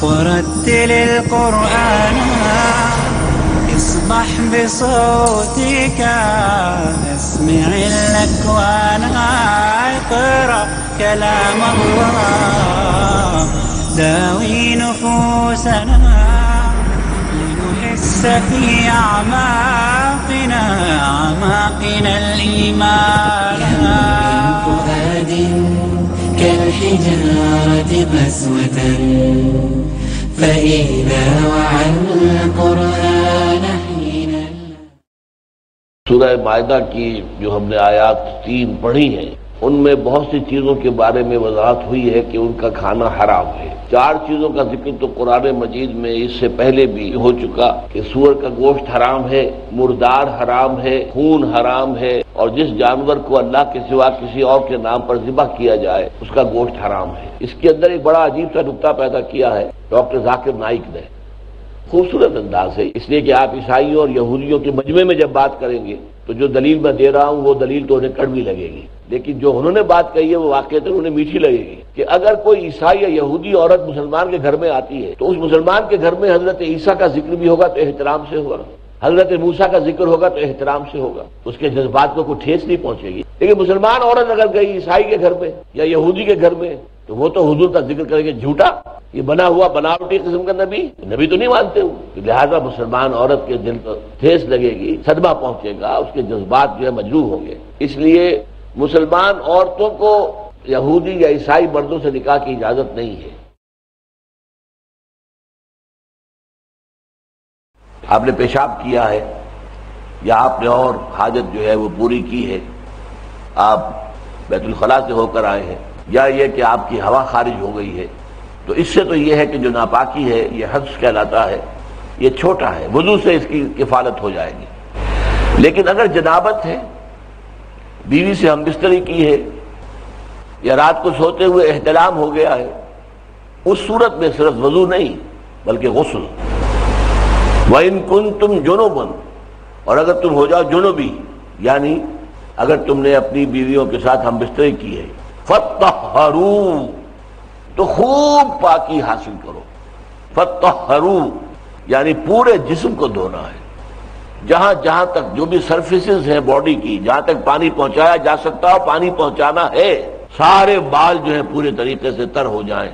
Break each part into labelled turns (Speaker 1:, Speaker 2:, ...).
Speaker 1: ورتل القرآن اصبح بصوتك اسمع الأكوان اقرأ كلام الله داوي نفوسنا لنحس في أعماقنا الإيمان
Speaker 2: فؤاد كالحجارة قسوة فإذا وعى القرآن حين.
Speaker 3: سورہ مائدہ کی جو ہم نے آیات 3 پڑھی ہیں ان میں بہت سی چیزوں کے بارے میں وضاحت ہوئی ہے کہ ان کا کھانا حرام ہے. 4 چیزوں کا ذکر تو قرآن مجید میں اس سے پہلے بھی ہو چکا کہ سور کا گوشت حرام ہے، مردار حرام ہے، خون حرام ہے، اور جس جانور کو اللہ کے سوا کسی اور کے نام پر ذبح کیا جائے اس کا گوشت حرام ہے. اس کے اندر ایک بڑا عجیب سا نکتہ پیدا کیا ہے ڈاکٹر ذاکر نائک نے، خوبصورت انداز ہے، اس لیے کہ آپ عیسائیوں اور یہودیوں کے مجمع میں جب بات کریں گے تو جو دلیل میں دے رہا ہوں وہ دلیل تو انہیں کڑوی لگے گی، لیکن جو انہوں نے بات کہی ہے وہ واقعتاً انہیں میٹھی لگے گی کہ اگر کوئی عیسائی یا یہودی عورت مسلمان کے گھر میں آتی ہے تو اس مسلمان کے گھر میں حضرت عیسیٰ کا ذکر بھی ہوگا تو احترام سے ہوگا، حضرت موسیٰ کا ذکر ہوگا تو احترام سے ہوگا، اس کے جذبات کو کوئی ٹھیس نہیں پہنچے گی. لیکن مسلمان عورت اگر گئی عیسائی کے گھر میں یا یہودی کے گھر میں تو وہ تو حضور کا ذکر کریں گے جھوٹا، یہ بنا ہوا بناوٹی قسم کا نبی تو نہیں مانتے ہوں. لہذا مسلمان عورت کے دل کو ٹھیس لگے گی، صدمہ پہنچے گا، اس کے جذبات جو ہے مجروح ہوں گے. اس لیے مسلمان عورتوں کو یہودی یا عیسائی مردوں سے نکاح کی اجازت نہیں ہے. آپ نے پیشاب کیا ہے یا آپ نے اور حاجت جو ہے وہ پوری کی ہے، آپ بیت الخلاء سے ہو کر آئے ہیں، یا یہ کہ آپ کی ہوا خارج ہو گئی ہے، تو اس سے تو یہ ہے کہ جو ناپاکی ہے یہ حدث کہلاتا ہے، یہ چھوٹا ہے، وضو سے اس کی کفالت ہو جائے گی. لیکن اگر جنابت ہے، بیوی سے ہم بستری کی ہے یا رات کو سوتے ہوئے احتلام ہو گیا ہے، اس صورت میں صرف وضو نہیں بلکہ غسل. وَإِن كُنتُمْ جُنُبًا، اور اگر تم ہو جاؤ جنوبی، یعنی اگر تم نے اپنی بیویوں کے ساتھ ہم بستری کی ہے، فَطَّهَّرُوا، تو خوب پاکی حاصل کرو. فَطَّهَّرُوا یعنی پورے جسم کو دھونا ہے، جہاں جہاں تک جو بھی سرفیسز ہیں باڈی کی، جہاں تک پانی پہنچایا جا سکتا ہو پانی پہنچانا ہے. سارے بال جو ہیں پورے طریقے سے تر ہو جائیں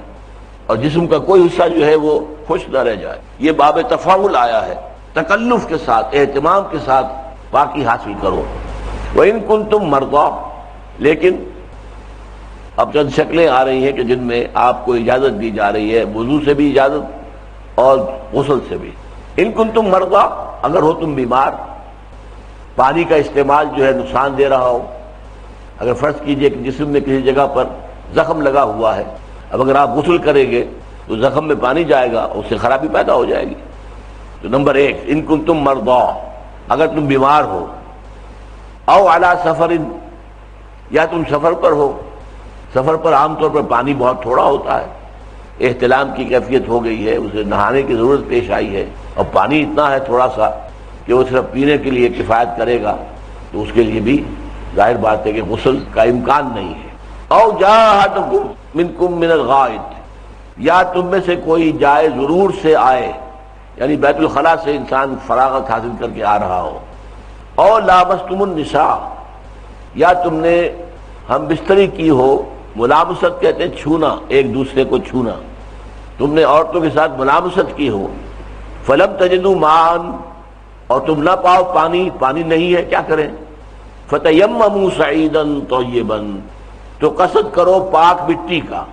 Speaker 3: اور جسم کا کوئی حصہ جو ہے وہ خشک نہ رہ جائے. یہ باب تفاعل آیا ہے، تکلف کے ساتھ، اہتمام کے ساتھ پاکی حاصل کرو. وَإِن كُنتُم مَرْضَىٰ، لیکن اب چند شکلیں آ رہی ہیں کہ جن میں آپ کو اجازت دی جا رہی ہے، وضو سے بھی اجازت اور غسل سے بھی. ان کنتم مرضی، اگر ہو تم بیمار، پانی کا استعمال جو ہے نقصان دے رہا ہو. اگر فرض کیجئے کہ جسم میں کسی جگہ پر زخم لگا ہوا ہے، اب اگر آپ غسل کریں گے تو زخم میں پانی جائے گا، اس سے خرابی پیدا ہو جائے گی. تو نمبر 1، ان کنتم مرضی، اگر تم بیمار ہو، او علی سفر، یا تم سفر پر ہو. سفر پر عام طور پر پانی بہت تھوڑا ہوتا ہے، احتلام کی کیفیت ہو گئی ہے، اسے نہانے کی ضرورت پیش آئی ہے، اور پانی اتنا ہے تھوڑا سا کہ وہ صرف پینے کے لیے کفایت کرے گا، تو اس کے لیے بھی ظاہر بات ہے کہ غسل کا امکان نہیں ہے. او جاء احدکم منکم من الغائط، یا تم میں سے کوئی جائے ضرور سے آئے، یعنی بیت الخلاء سے انسان فراغت حاصل کر کے آ رہا ہو. او لامستم النساء، یا تم نے ہم بستری کی ہو. ملامست کہتے ہیں چھونا، ایک دوسرے کو چھونا. تم نے عورتوں کے ساتھ ملامست کی ہو. فلم تجدوا ماء، اور تم نہ پاؤ پانی نہیں ہے، کیا کریں؟ فتیمموا صعیدا طیبا، تو قصد کرو پاک مٹی کا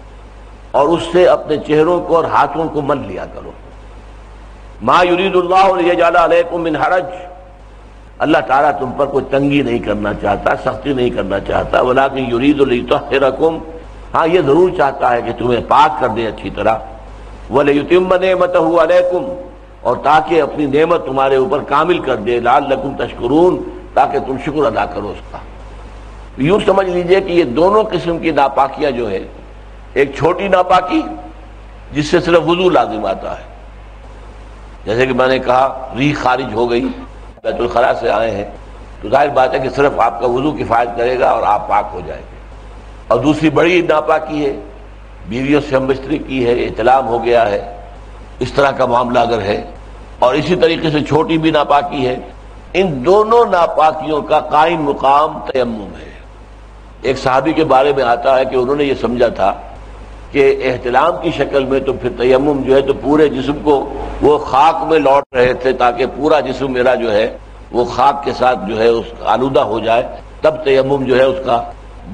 Speaker 3: اور اس سے اپنے چہروں کو اور ہاتھوں کو مل لیا کرو. ما یرید اللہ لیجعل علیکم من حرج، اللہ تعالیٰ تم پر کوئی تنگی نہیں کرنا چاہتا، سختی نہیں کرنا چاہتا. ولیکن یرید لیطہرکم، ہاں یہ ضرور چاہتا ہے کہ تمہیں پاک کر دے اچھی طرح. ولیتم نعمتہ علیکم، اور تاکہ اپنی نعمت تمہارے اوپر کامل کر دے. لعلکم تشکرون، تاکہ تم شکر ادا کرو اس کا. یوں سمجھ لیجئے کہ یہ دونوں قسم کی ناپاکیاں جو ہے، ایک چھوٹی ناپاکی جس سے صرف وضو لازم آتا ہے، جیسے کہ میں نے کہا ریح خارج ہو گئی، بیت الخلاء سے آئے ہیں، تو ظاہر بات ہے کہ صرف آپ کا وضو کفایت کرے گا اور آپ پاک ہو جائیں گے. اور دوسری بڑی ناپاکی ہے، بیویوں سے ہم بستری کی ہے، احتلام ہو گیا ہے، اس طرح کا معاملہ اگر ہے، اور اسی طریقے سے چھوٹی بھی ناپاکی ہے، ان دونوں ناپاکیوں کا قائم مقام تیمم ہے۔ ایک صحابی کے بارے میں آتا ہے کہ انہوں نے یہ سمجھا تھا کہ احتلام کی شکل میں تو پھر تیمم جو ہے تو پورے جسم کو وہ خاک میں لوٹ رہے تھے تاکہ پورا جسم میرا جو ہے وہ خاک کے ساتھ جو ہے اس آلودہ ہو جائے، تب تیمم جو ہے اس کا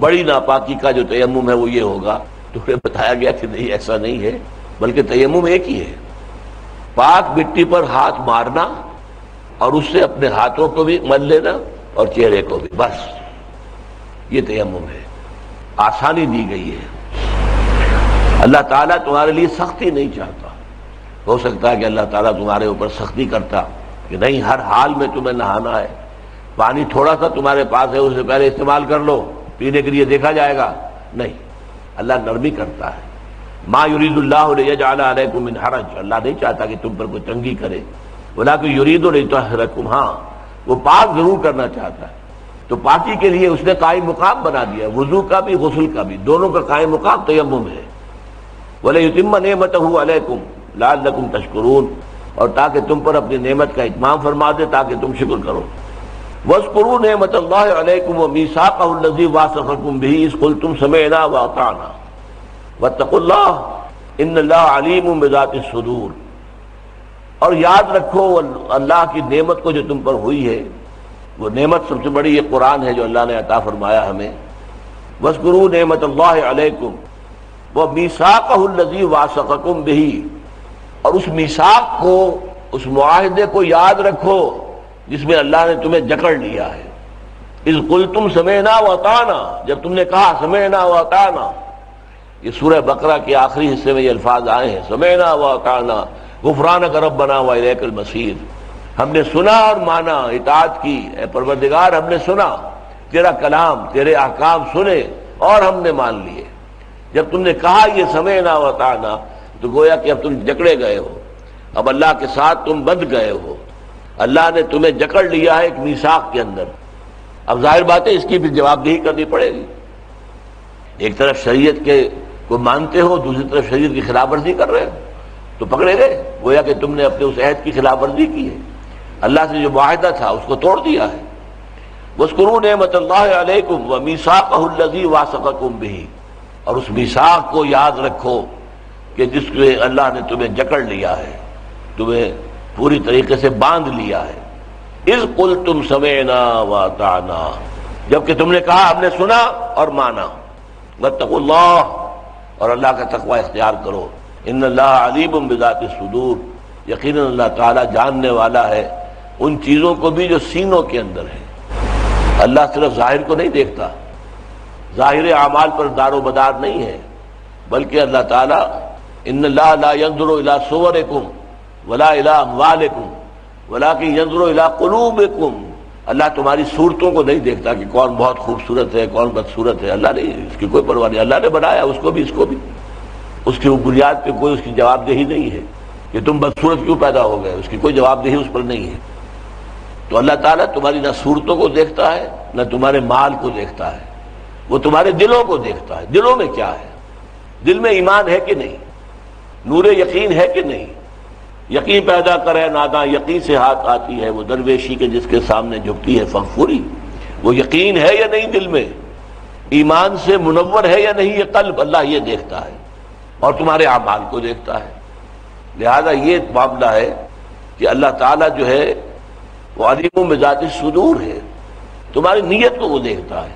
Speaker 3: بڑی ناپاکی کا جو تیمم ہے وہ یہ ہوگا۔ تو انہیں بتایا گیا کہ نہیں، ایسا نہیں ہے، بلکہ تیمم ایک ہی ہے، پاک مٹی پر ہاتھ مارنا اور اس سے اپنے ہاتھوں کو بھی مل لینا اور چہرے کو بھی، بس یہ تیمم ہے۔ آسانی دی گئی ہے۔ اللہ تعالیٰ تمہارے لیے سختی نہیں چاہتا۔ ہو سکتا ہے کہ اللہ تعالیٰ تمہارے اوپر سختی کرتا کہ نہیں، ہر حال میں تمہیں نہانا ہے، پانی تھوڑا سا تمہارے پاس ہے اسے پہلے استعمال کر لو، پینے کے لیے دیکھا جائے گا، نہیں، اللہ نرمی کرتا ہے۔ ما یرید اللہ لیجعل علیکم من حرج، اللہ نہیں چاہتا کہ تم پر کوئی تنگی کرے، ولکن یرید لیطہرکم، ہاں وہ پاک ضرور کرنا چاہتا ہے، تو پاکی کے لیے اس نے قائم مقام بنا دیا، وضو کا بھی غسل کا بھی، دونوں کا قائم مقام تیمم ہے۔ وَلَيُتِمَّ نِعْمَتَهُ عَلَيْكُمْ لَعَلَّكُمْ تَشْكُرُونَ، اور تاکہ تم پر اپنی نعمت کا اتمام فرما دے تاکہ تم شکر کرو۔ وَاذْكُرُوا نِعْمَتَ اللَّهِ عَلَيْكُمْ وَمِيثَاقَهُ الَّذِي وَاثَقَكُم بِهِ إِذْ قُلْتُمْ سَمِعْنَا وَأَطَعْنَا وَاتَّقُوا اللَّهَ إِنَّ اللَّهَ عَلِيمٌ بِذَاتِ الصُّدُورِ، اور یاد رکھو اللہ کی نعمت کو جو تم پر ہوئی ہے، وہ نعمت سب سے بڑی یہ قرآن ہے جو اللہ نے عطا فرمایا ہمیں۔ وَاذْكُرُوا نِعْمَتَ اللَّهِ عَلَيْكُمْ وَمِيثَاقَهُ الَّذِي وَاثَقَكُم بِهِ، اور اس میثاق کو، اس معاہدے کو یاد رکھو جس میں اللہ نے تمہیں جکڑ لیا ہے۔ اذ قلتم سمعنا واطعنا، جب تم نے کہا سمعنا واطعنا، یہ سورہ بقرہ کے آخری حصے میں یہ الفاظ آئے ہیں، سمعنا واطعنا غفرانک ربنا والیک المصیر، ہم نے سنا اور مانا، اطاعت کی، اے پروردگار ہم نے سنا تیرا کلام، تیرے احکام سنے اور ہم نے مان لیے۔ جب تم نے کہا یہ سمعنا واطعنا تو گویا کہ اب تم جکڑے گئے ہو، اب اللہ کے ساتھ تم بندھ گئے ہو، اللہ نے تمہیں جکڑ لیا ہے ایک میثاق کے اندر۔ اب ظاہر بات ہے اس کی بھی جواب دہی کرنی پڑے گی۔ ایک طرف شریعت کے کو مانتے ہو، دوسری طرف شریعت کی خلاف ورزی کر رہے ہو تو پکڑے گئے، گویا کہ تم نے اپنے اس عہد کی خلاف ورزی کی ہے، اللہ سے جو معاہدہ تھا اس کو توڑ دیا ہے۔ وَاذْكُرُوا نِعْمَتَ اللَّهِ عَلَيْكُمْ وَمِيثَاقَهُ الَّذِي وَاثَقَكُم بِهِ، اور اس میثاق کو یاد رکھو کہ جس میں اللہ نے تمہیں جکڑ لیا ہے، تمہیں پوری طریقے سے باندھ لیا ہے۔ اذ قلتم سمعنا واطعنا، جبکہ تم نے کہا ہم نے سنا اور مانا۔ واتقوا اللہ، اور اللہ کا تقوی اختیار کرو۔ ان اللہ علیم بذات الصدور، یقیناً اللہ تعالیٰ جاننے والا ہے ان چیزوں کو بھی جو سینوں کے اندر ہے۔ اللہ صرف ظاہر کو نہیں دیکھتا، ظاہر اعمال پر دار و مدار نہیں ہے، بلکہ اللہ تعالیٰ ان اللہ لا ينظر الى صورکم ولا الى اموالکم ولکن ينظر الى قلوبکم، اللہ تمہاری صورتوں کو نہیں دیکھتا کہ کون بہت خوبصورت ہے کون بدصورت ہے، اللہ نہیں، اس کی کوئی پرواہ نہیں، اللہ نے بنایا اس کو بھی اس کو بھی، اس کی بنیاد پہ کوئی اس کی جواب دہی نہیں ہے کہ تم بدصورت کیوں پیدا ہو گئے، اس کی کوئی جواب دہی اس پر نہیں ہے۔ تو اللہ تعالیٰ تمہاری نہ صورتوں کو دیکھتا ہے نہ تمہارے مال کو دیکھتا ہے، وہ تمہارے دلوں کو دیکھتا ہے، دلوں میں کیا ہے، دل میں ایمان ہے کہ نہیں، نور یقین ہے کہ نہیں۔ یقین پیدا کرے ناداں یقین سے ہاتھ آتی ہے، وہ درویشی کے جس کے سامنے جھکتی ہے فغفوری، وہ یقین ہے یا نہیں دل میں، ایمان سے منور ہے یا نہیں یہ قلب، اللہ یہ دیکھتا ہے اور تمہارے اعمال کو دیکھتا ہے۔ لہذا یہ معاملہ ہے کہ اللہ تعالیٰ جو ہے وہ علیم بذات الصدور ہے، تمہاری نیت کو وہ دیکھتا ہے۔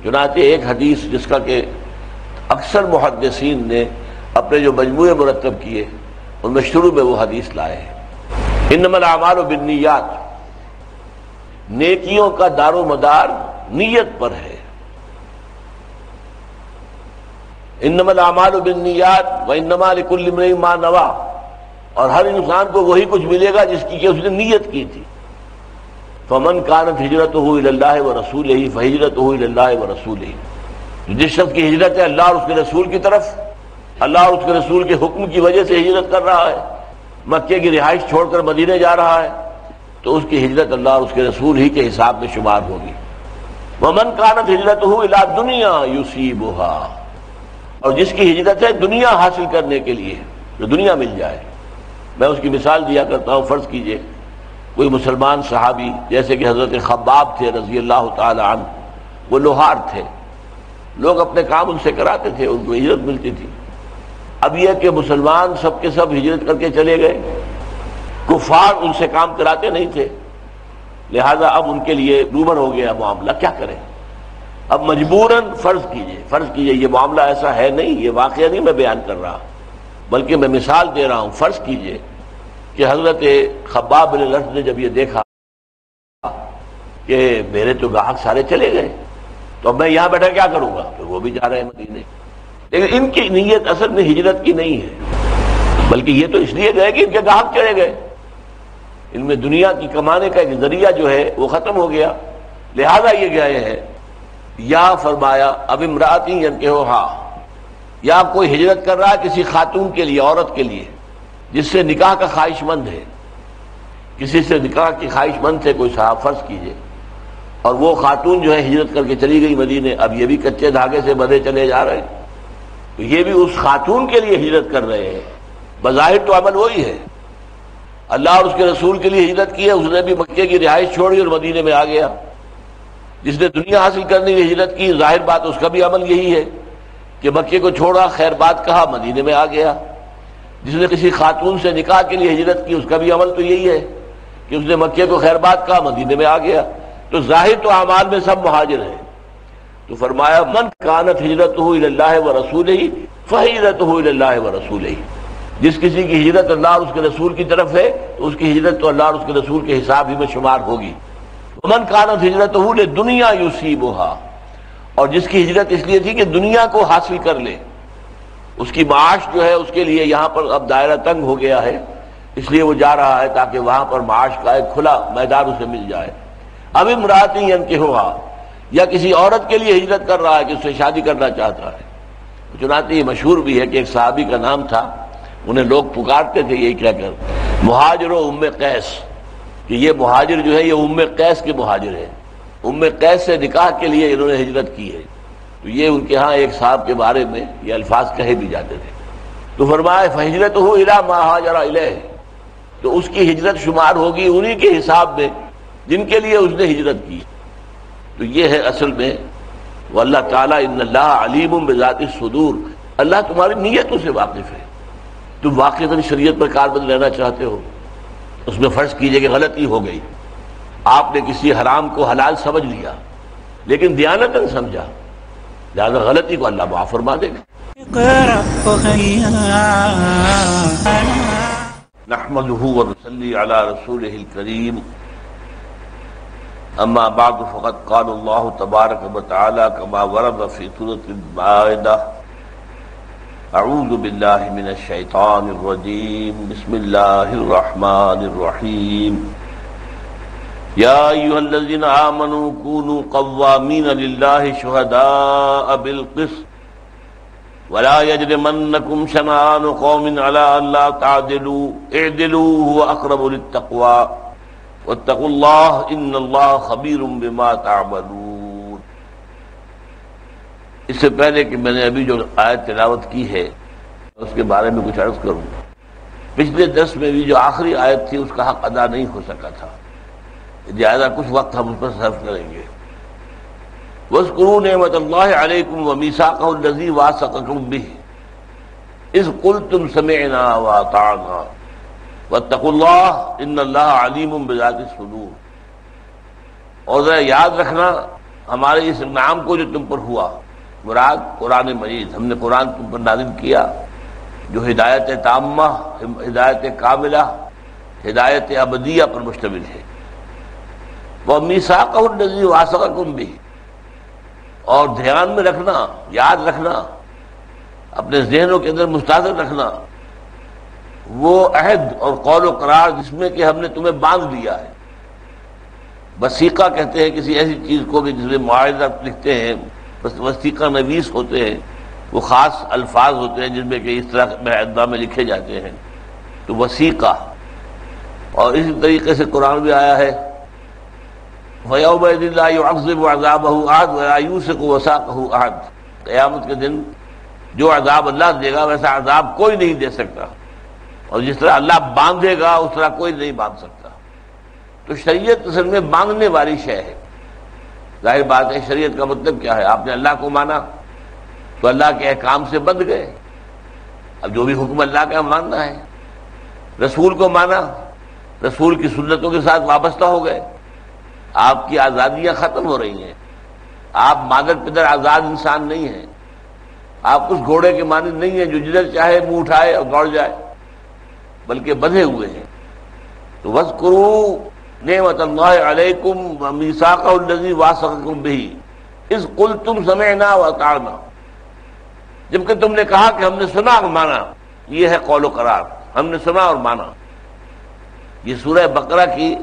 Speaker 3: چنانچہ ایک حدیث جس کا کہ اکثر محدثین نے اپنے جو مجموعے مرتب کیے ان میں شروع میں وہ حدیث لائے ہیں، انما الاعمال بالنیات، نیکیوں کا دار و مدار نیت پر ہے۔ انما الاعمال بالنیات وانما لکل امرئ ما نوى، اور ہر انسان کو وہی کچھ ملے گا جس کی کہ اس نے نیت کی تھی۔ فمن كانت هجرته الى الله ورسوله فهجرته الى الله ورسوله، جس شخص کی ہجرت ہے اللہ اور اس کے رسول کی طرف، اللہ اور اس کے رسول کے حکم کی وجہ سے ہجرت کر رہا ہے، مکے کی رہائش چھوڑ کر مدینے جا رہا ہے، تو اس کی ہجرت اللہ اور اس کے رسول ہی کے حساب میں شمار ہوگی۔ ومن كانت هجرته الى الدنيا يصيبها، اور جس کی ہجرت ہے دنیا حاصل کرنے کے لیے، جو دنیا مل جائے، میں اس کی مثال دیا کرتا ہوں. فرض کیجئے کوئی مسلمان صحابی جیسے کہ حضرت خباب تھے رضی اللہ تعالی عنہ، وہ لوہار تھے، لوگ اپنے کام ان سے کراتے تھے، ان کو اجرت ملتی تھی. اب یہ کہ مسلمان سب کے سب ہجرت کر کے چلے گئے، کفار ان سے کام کراتے نہیں تھے، لہذا اب ان کے لیے دوبر ہو گیا معاملہ. کیا کریں؟ اب مجبوراً فرض کیجئے یہ معاملہ ایسا ہے نہیں، یہ واقعہ نہیں میں بیان کر رہا بلکہ میں مثال دے رہا ہوں. فرض کیجئے کہ حضرت خباب بن الارت نے جب یہ دیکھا کہ میرے تو گاہک سارے چلے گئے تو اب میں یہاں بیٹھا کیا کروں گا، پھر وہ بھی جا رہے ہیں مدینے. لیکن ان کی نیت اصل میں ہجرت کی نہیں ہے، بلکہ یہ تو اس لیے گئے کہ ان کے گاہک چلے گئے، ان میں دنیا کی کمانے کا ایک ذریعہ جو ہے وہ ختم ہو گیا، لہذا یہ گئے ہیں. یا فرمایا اب امراتی ینکحوہا، یا کوئی ہجرت کر رہا ہے کسی خاتون کے لیے، عورت کے لیے جس سے نکاح کا خواہش مند ہے، کسی سے نکاح کی خواہش مند تھے کوئی صاحب فرض کیجئے، اور وہ خاتون جو ہے ہجرت کر کے چلی گئی مدینے. اب یہ بھی کچے دھاگے سے بندھے چلے جا رہے ہیں، تو یہ بھی اس خاتون کے لیے ہجرت کر رہے ہیں. بظاہر تو عمل وہی ہے، اللہ اور اس کے رسول کے لیے ہجرت کی ہے، اس نے بھی مکے کی رہائش چھوڑی اور مدینے میں آ گیا. جس نے دنیا حاصل کرنے کی ہجرت کی، ظاہر بات اس کا بھی عمل یہی ہے کہ مکے کو چھوڑا، خیر بات کہا، مدینے میں آ گیا. جس نے کسی خاتون سے نکاح کے لیے ہجرت کی، اس کا بھی عمل تو یہی ہے کہ اس نے مکے کو خیر بات کہا، مدینے میں آ گیا. تو ظاہر تو اعمال میں سب مہاجر ہیں. تو فرمایا من کانت ہجرتہ الی اللہ ورسولہ فہجرتہ الی اللہ ورسولہ، جس کسی کی ہجرت اللہ اور اس کے رسول کی طرف ہے تو اس کی ہجرت تو اللہ اور اس کے رسول کے حساب ہی میں شمار ہوگی. من کانت ہجرتہ لدنیا یصیبھا، اور جس کی ہجرت اس لیے تھی کہ دنیا کو حاصل کر لے، اس کی معاش جو ہے اس کے لیے یہاں پر اب دائرہ تنگ ہو گیا ہے، اس لیے وہ جا رہا ہے تاکہ وہاں پر معاش کا ایک کھلا میدان اسے مل جائے. اب امراتی ینکحوہا، یا کسی عورت کے لیے ہجرت کر رہا ہے کہ اس سے شادی کرنا چاہتا ہے. چنانچہ یہ مشہور بھی ہے کہ ایک صحابی کا نام تھا، انہیں لوگ پکارتے تھے یہی کہہ کر مہاجر و ام قیس، کہ یہ مہاجر جو ہے یہ ام قیس کے مہاجر ہیں، ام قیس سے نکاح کے لیے انہوں نے ہجرت کی ہے. تو یہ ان کے ہاں ایک صاحب کے بارے میں یہ الفاظ کہے بھی جاتے تھے. تو فرمایا فہجرتہ الی ما ہاجر الیہ، تو اس کی ہجرت شمار ہوگی انہی کے حساب میں جن کے لیے اس نے ہجرت کی. تو یہ ہے اصل میں واللہ تعالیٰ ان اللہ علیم بذات الصدور، اللہ تمہاری نیتوں سے واقف ہے. تم واقعتاً شریعت پر کاربند رہنا چاہتے ہو، اس میں فرض کیجئے کہ غلطی ہو گئی، آپ نے کسی حرام کو حلال سمجھ لیا لیکن دیانتاً سمجھا، لہذا غلطی کو اللہ معاف فرما دے گا. نحمده ونصلي على رسوله الكريم، اما بعد فقد قال الله تبارك وتعالى كما ورد في سورة المائدة: اعوذ بالله من الشيطان الرجيم، بسم الله الرحمن الرحيم، يا أيها الذين آمنوا كونوا قوامين لله شهداء بالقسط ولا يجرمنكم شنآن قوم على ألا تعدلوا اعدلوا هو أقرب للتقوى واتقوا الله إن الله خبير بما تعملون. اس سے پہلے کہ میں نے ابھی جو آیت تلاوت کی ہے اس کے بارے میں کچھ عرض کروں. پچھلے درس میں بھی جو آخری آیت تھی اس کا حق ادا نہیں ہو سکا تھا، لہذا کچھ وقت ہم اس پر صرف کریں گے. وَاذْكُرُوا نِعْمَةَ اللَّهِ عَلَيْكُمْ وَمِيثَاقَهُ الَّذِي وَاثَقَكُم بِهِ إِذْ قُلْتُمْ سَمِعْنَا وَأَطَعْنَا وَاتَّقُوا اللَّهَ إِنَّ اللَّهَ عَلِيمٌ بِذَاتِ الصُّدُورِ. اور ذرا یاد رکھنا ہمارے اس انعام کو جو تم پر ہوا، مراد قرآن مجید، ہم نے قرآن تم پر نازل کیا جو ہدایت تامہ، ہدایت کاملہ، ہدایت ابدیہ پر مشتمل ہے. وَمِيثَاقَهُ الَّذِي وَاثَقَكُم بِهِ، اور دھیان میں رکھنا، یاد رکھنا، اپنے ذہنوں کے اندر مستحضر رکھنا وہ عہد اور قول و قرار جس میں کہ ہم نے تمہیں باندھ دیا ہے. وثیقہ کہتے ہیں کسی ایسی چیز کو بھی جس میں معاہدہ لکھتے ہیں، وثیقہ نویس ہوتے ہیں، وہ خاص الفاظ ہوتے ہیں جن میں کہ اس طرح معاہدہ میں لکھے جاتے ہیں، تو وثیقہ. اور اسی طریقے سے قرآن بھی آیا ہے وَيَوْمَئِذٍ لَا يُعَذِّبُ عَذَابَهُ أَحَدٌ وَلَا يُوثِقُ وَثَاقَهُ أَحَدٌ. قیامت کے دن جو عذاب اللہ دے گا ویسا عذاب کوئی نہیں دے سکتا، اور جس طرح اللہ باندھے گا اس طرح کوئی نہیں باندھ سکتا. تو شریعت اصل میں باندھنے والی شے ہے. ظاہر بات ہے شریعت کا مطلب کیا ہے؟ آپ نے اللہ کو مانا تو اللہ کے احکام سے بندھ گئے. اب جو بھی حکم اللہ کا ماننا ہے. رسول کو مانا، رسول کی سنتوں کے ساتھ وابستہ ہو گئے. آپ کی آزادیاں ختم ہو رہی ہیں. آپ مادر پدر آزاد انسان نہیں ہیں. آپ اس گھوڑے کے مانند نہیں ہیں جو جدھر چاہے منہ اٹھائے اور دوڑ جائے، بلکہ بندھے ہوئے ہیں. تو وَاذْكُرُوا نعمت اللہ علیکم ومیثاقہ الذی واثقکم بہ اذ قلتم سمعنا واطعنا. جبکہ تم نے کہا کہ ہم نے سنا اور مانا. یہ ہے قول و قرار، ہم نے سنا اور مانا. یہ سورہ بقرہ کی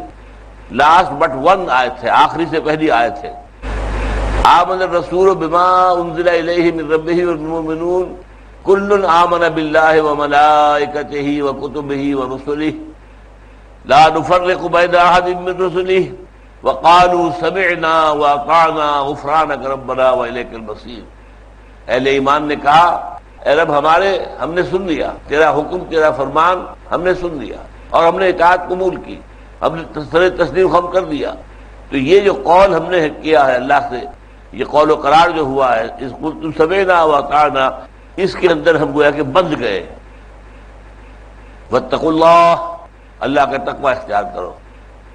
Speaker 3: لاسٹ بٹ ون آیت ہے، آخری سے پہلی آیت ہے. آمن الرسول بما انزل الیہ من ربہ والمؤمنون کل آمن باللہ وملائکتہ وکتبہ ورسلہ لا نفرق بین احد من رسلہ وقالوا سمعنا واطعنا غفرانک ربنا والیک المصیر. اہل ایمان نے کہا اے رب ہمارے، ہم نے سن لیا تیرا حکم، تیرا فرمان ہم نے سن لیا اور ہم نے اطاعت قبول کی، ہم نے سر تسلیم خم کر دیا. تو یہ جو قول ہم نے کیا ہے اللہ سے، یہ قول و قرار جو ہوا ہے اس قلتم سمعنا واطعنا، اس کے اندر ہم گویا کہ بندھ گئے. واتقوا اللہ، اللہ کا تقوی اختیار کرو.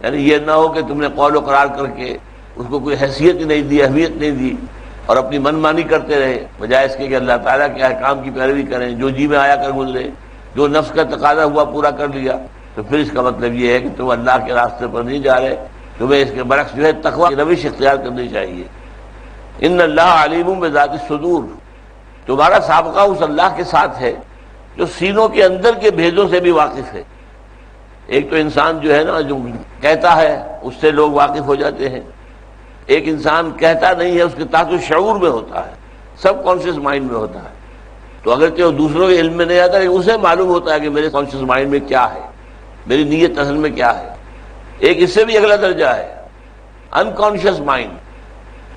Speaker 3: یعنی یہ نہ ہو کہ تم نے قول و قرار کر کے اس کو کوئی حیثیت نہیں دی، اہمیت نہیں دی اور اپنی من مانی کرتے رہے، بجائے اس کے کہ اللہ تعالیٰ کے احکام کی پیروی کریں، جو جی میں آیا کر گزرے، جو نفس کا تقاضا ہوا پورا کر لیا. تو پھر اس کا مطلب یہ ہے کہ تم اللہ کے راستے پر نہیں جا رہے، تمہیں اس کے برعکس جو ہے تقوی کی روش اختیار کرنی چاہیے. ان اللہ علیم بذات الصدور، تمہارا سابقہ اس اللہ کے ساتھ ہے جو سینوں کے اندر کے بھیدوں سے بھی واقف ہے. ایک تو انسان جو ہے نا جو کہتا ہے اس سے لوگ واقف ہو جاتے ہیں. ایک انسان کہتا نہیں ہے، اس کے تحت شعور میں ہوتا ہے، سب کانشیس مائنڈ میں ہوتا ہے. تو اگرچہ وہ دوسروں کے علم میں نہیں آتا لیکن اسے معلوم ہوتا ہے کہ میرے کانشیس مائنڈ میں کیا ہے، میری نیت اصل میں کیا ہے. ایک اس سے بھی اگلا درجہ ہے انکانشیس مائنڈ،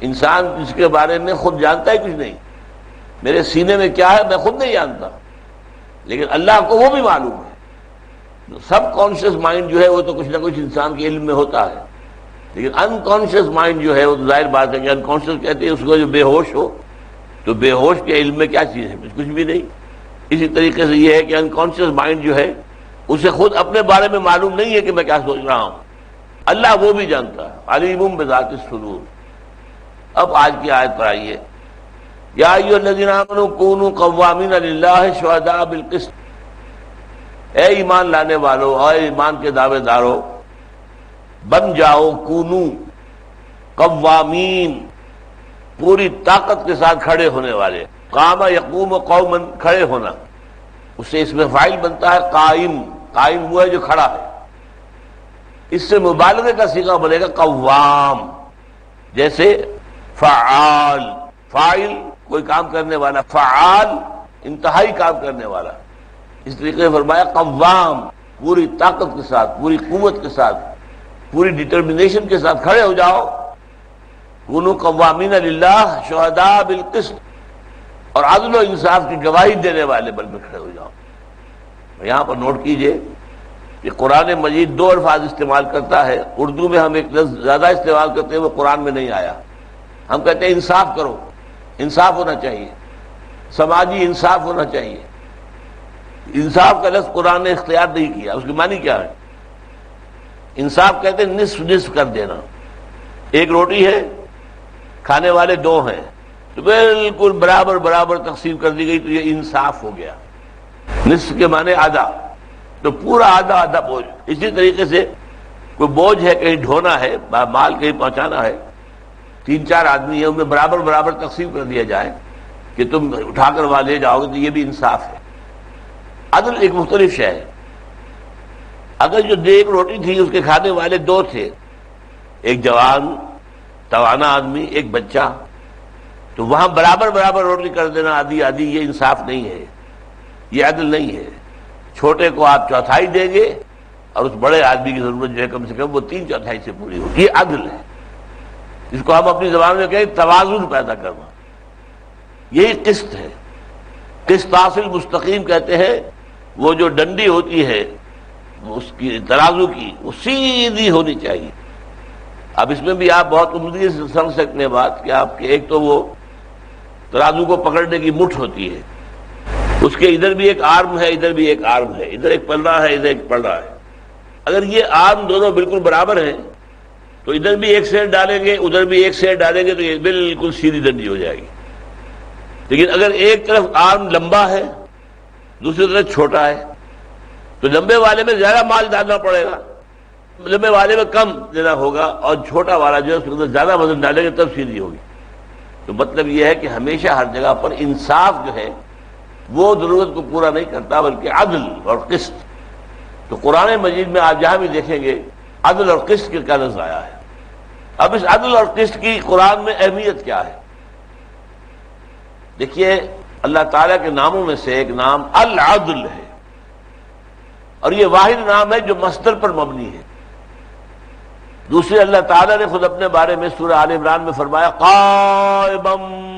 Speaker 3: انسان جس کے بارے میں خود جانتا ہے کچھ نہیں، میرے سینے میں کیا ہے میں خود نہیں جانتا، لیکن اللہ کو وہ بھی معلوم ہے. سب کانشیس مائنڈ جو ہے وہ تو کچھ نہ کچھ انسان کے علم میں ہوتا ہے، لیکن انکانشیس مائنڈ جو ہے وہ تو ظاہر بات ہے کہ انکانشیس کہتے ہیں اس کو جو بے ہوش ہو. تو بے ہوش کے علم میں کیا چیز ہے؟ کچھ بھی نہیں. اسی طریقے سے یہ ہے کہ انکانشیس مائنڈ جو ہے اسے خود اپنے بارے میں معلوم نہیں ہے کہ میں کیا سوچ رہا ہوں. اللہ وہ بھی جانتا ہے، علیم بذات الصدور. اب آج کی آیت پر آئیے. یا ایھا الذین آمنوا کونوا قوامین للہ شہداء بالقسط. اے ایمان لانے والو، اے ایمان کے دعوے دارو، بن جاؤ کونو قوامین، پوری طاقت کے ساتھ کھڑے ہونے والے. قام یقوم قوما، کھڑے ہونا، اس سے اس میں فاعل بنتا ہے قائم. قائم ہوا ہے جو کھڑا ہے. اس سے مبالغے کا صیغہ بنے گا قوام، جیسے فعال، فاعل کوئی کام کرنے والا، فعال انتہائی کام کرنے والا. اس طریقے سے فرمایا قوام، پوری طاقت کے ساتھ، پوری قوت کے ساتھ، پوری ڈٹرمنیشن کے ساتھ کھڑے ہو جاؤ. کونوا قوامین للہ شہداء بالقسط، اور عدل و انصاف کی گواہی دینے والے بل میں کھڑے ہو جاؤ. یہاں پر نوٹ کیجئے کہ قرآن مجید دو الفاظ استعمال کرتا ہے. اردو میں ہم ایک لفظ زیادہ استعمال کرتے ہیں، وہ قرآن میں نہیں آیا. ہم کہتے ہیں انصاف کرو، انصاف ہونا چاہیے، سماجی انصاف ہونا چاہیے. انصاف کا لفظ قرآن نے اختیار نہیں کیا. اس کی معنی کیا ہے؟ انصاف کہتے ہیں نصف نصف کر دینا. ایک روٹی ہے، کھانے والے دو ہیں، تو بالکل برابر برابر تقسیم کر دی گئی، تو یہ انصاف ہو گیا. نصف کے معنی آدھا، تو پورا آدھا آدھا بوجھ. اسی طریقے سے کوئی بوجھ ہے، کہیں ڈھونا ہے، مال کہیں پہنچانا ہے، 3-4 آدمی ہیں، ان میں برابر برابر تقسیم کر دیا جائے کہ تم اٹھا کر وہاں لے جاؤ گے، تو یہ بھی انصاف ہے. عدل ایک مختلف شے ہے. اگر جو ایک روٹی تھی اس کے کھانے والے دو تھے، ایک جوان توانا آدمی، ایک بچہ، تو وہاں برابر برابر روٹی کر دینا آدھی آدھی، یہ انصاف نہیں ہے، یہ عدل نہیں ہے. چھوٹے کو آپ چوتھائی دیں گے اور اس بڑے آدمی کی ضرورت جو ہے کم سے کم وہ 3/4 سے پوری ہوگی. یہ عدل ہے. اس کو ہم اپنی زبان میں کہیں توازن پیدا کرنا. یہی قسط ہے. قسطاس المستقیم کہتے ہیں وہ جو ڈنڈی ہوتی ہے اس کی ترازو کی وہ سیدھی ہونی چاہیے. اب اس میں بھی آپ بہت عمدگی سے سمجھ سکتے ہیں بات کہ آپ کے ایک تو وہ ترازو کو پکڑنے کی مٹھ ہوتی ہے، اس کے ادھر بھی ایک آرم ہے، ادھر بھی ایک آرم ہے، ادھر ایک پلڑا ہے، ادھر ایک پلڑا ہے. اگر یہ آرم دونوں بالکل برابر ہیں تو ادھر بھی ایک سیٹ ڈالیں گے، ادھر بھی ایک سیٹ ڈالیں گے تو یہ بالکل سیدھی ڈنڈی ہو جائے گی. لیکن اگر ایک طرف آرم لمبا ہے دوسری طرف چھوٹا ہے تو لمبے والے میں زیادہ مال ڈالنا پڑے گا، لمبے والے میں کم دینا ہوگا، اور چھوٹا والا جو ہے اس کے اندر زیادہ وزن ڈالیں گے تب سیدھی ہوگی. تو مطلب یہ ہے کہ ہمیشہ ہر جگہ پر انصاف جو ہے وہ ضرورت کو پورا نہیں کرتا بلکہ عدل اور قسط. تو قرآن مجید میں آپ جہاں بھی دیکھیں گے عدل اور قسط کا لفظ آیا ہے. اب اس عدل اور قسط کی قرآن میں اہمیت کیا ہے؟ دیکھیے اللہ تعالیٰ کے ناموں میں سے ایک نام العدل ہے، اور یہ واحد نام ہے جو مصدر پر مبنی ہے. دوسرے اللہ تعالیٰ نے خود اپنے بارے میں سورہ آل عمران میں فرمایا قائما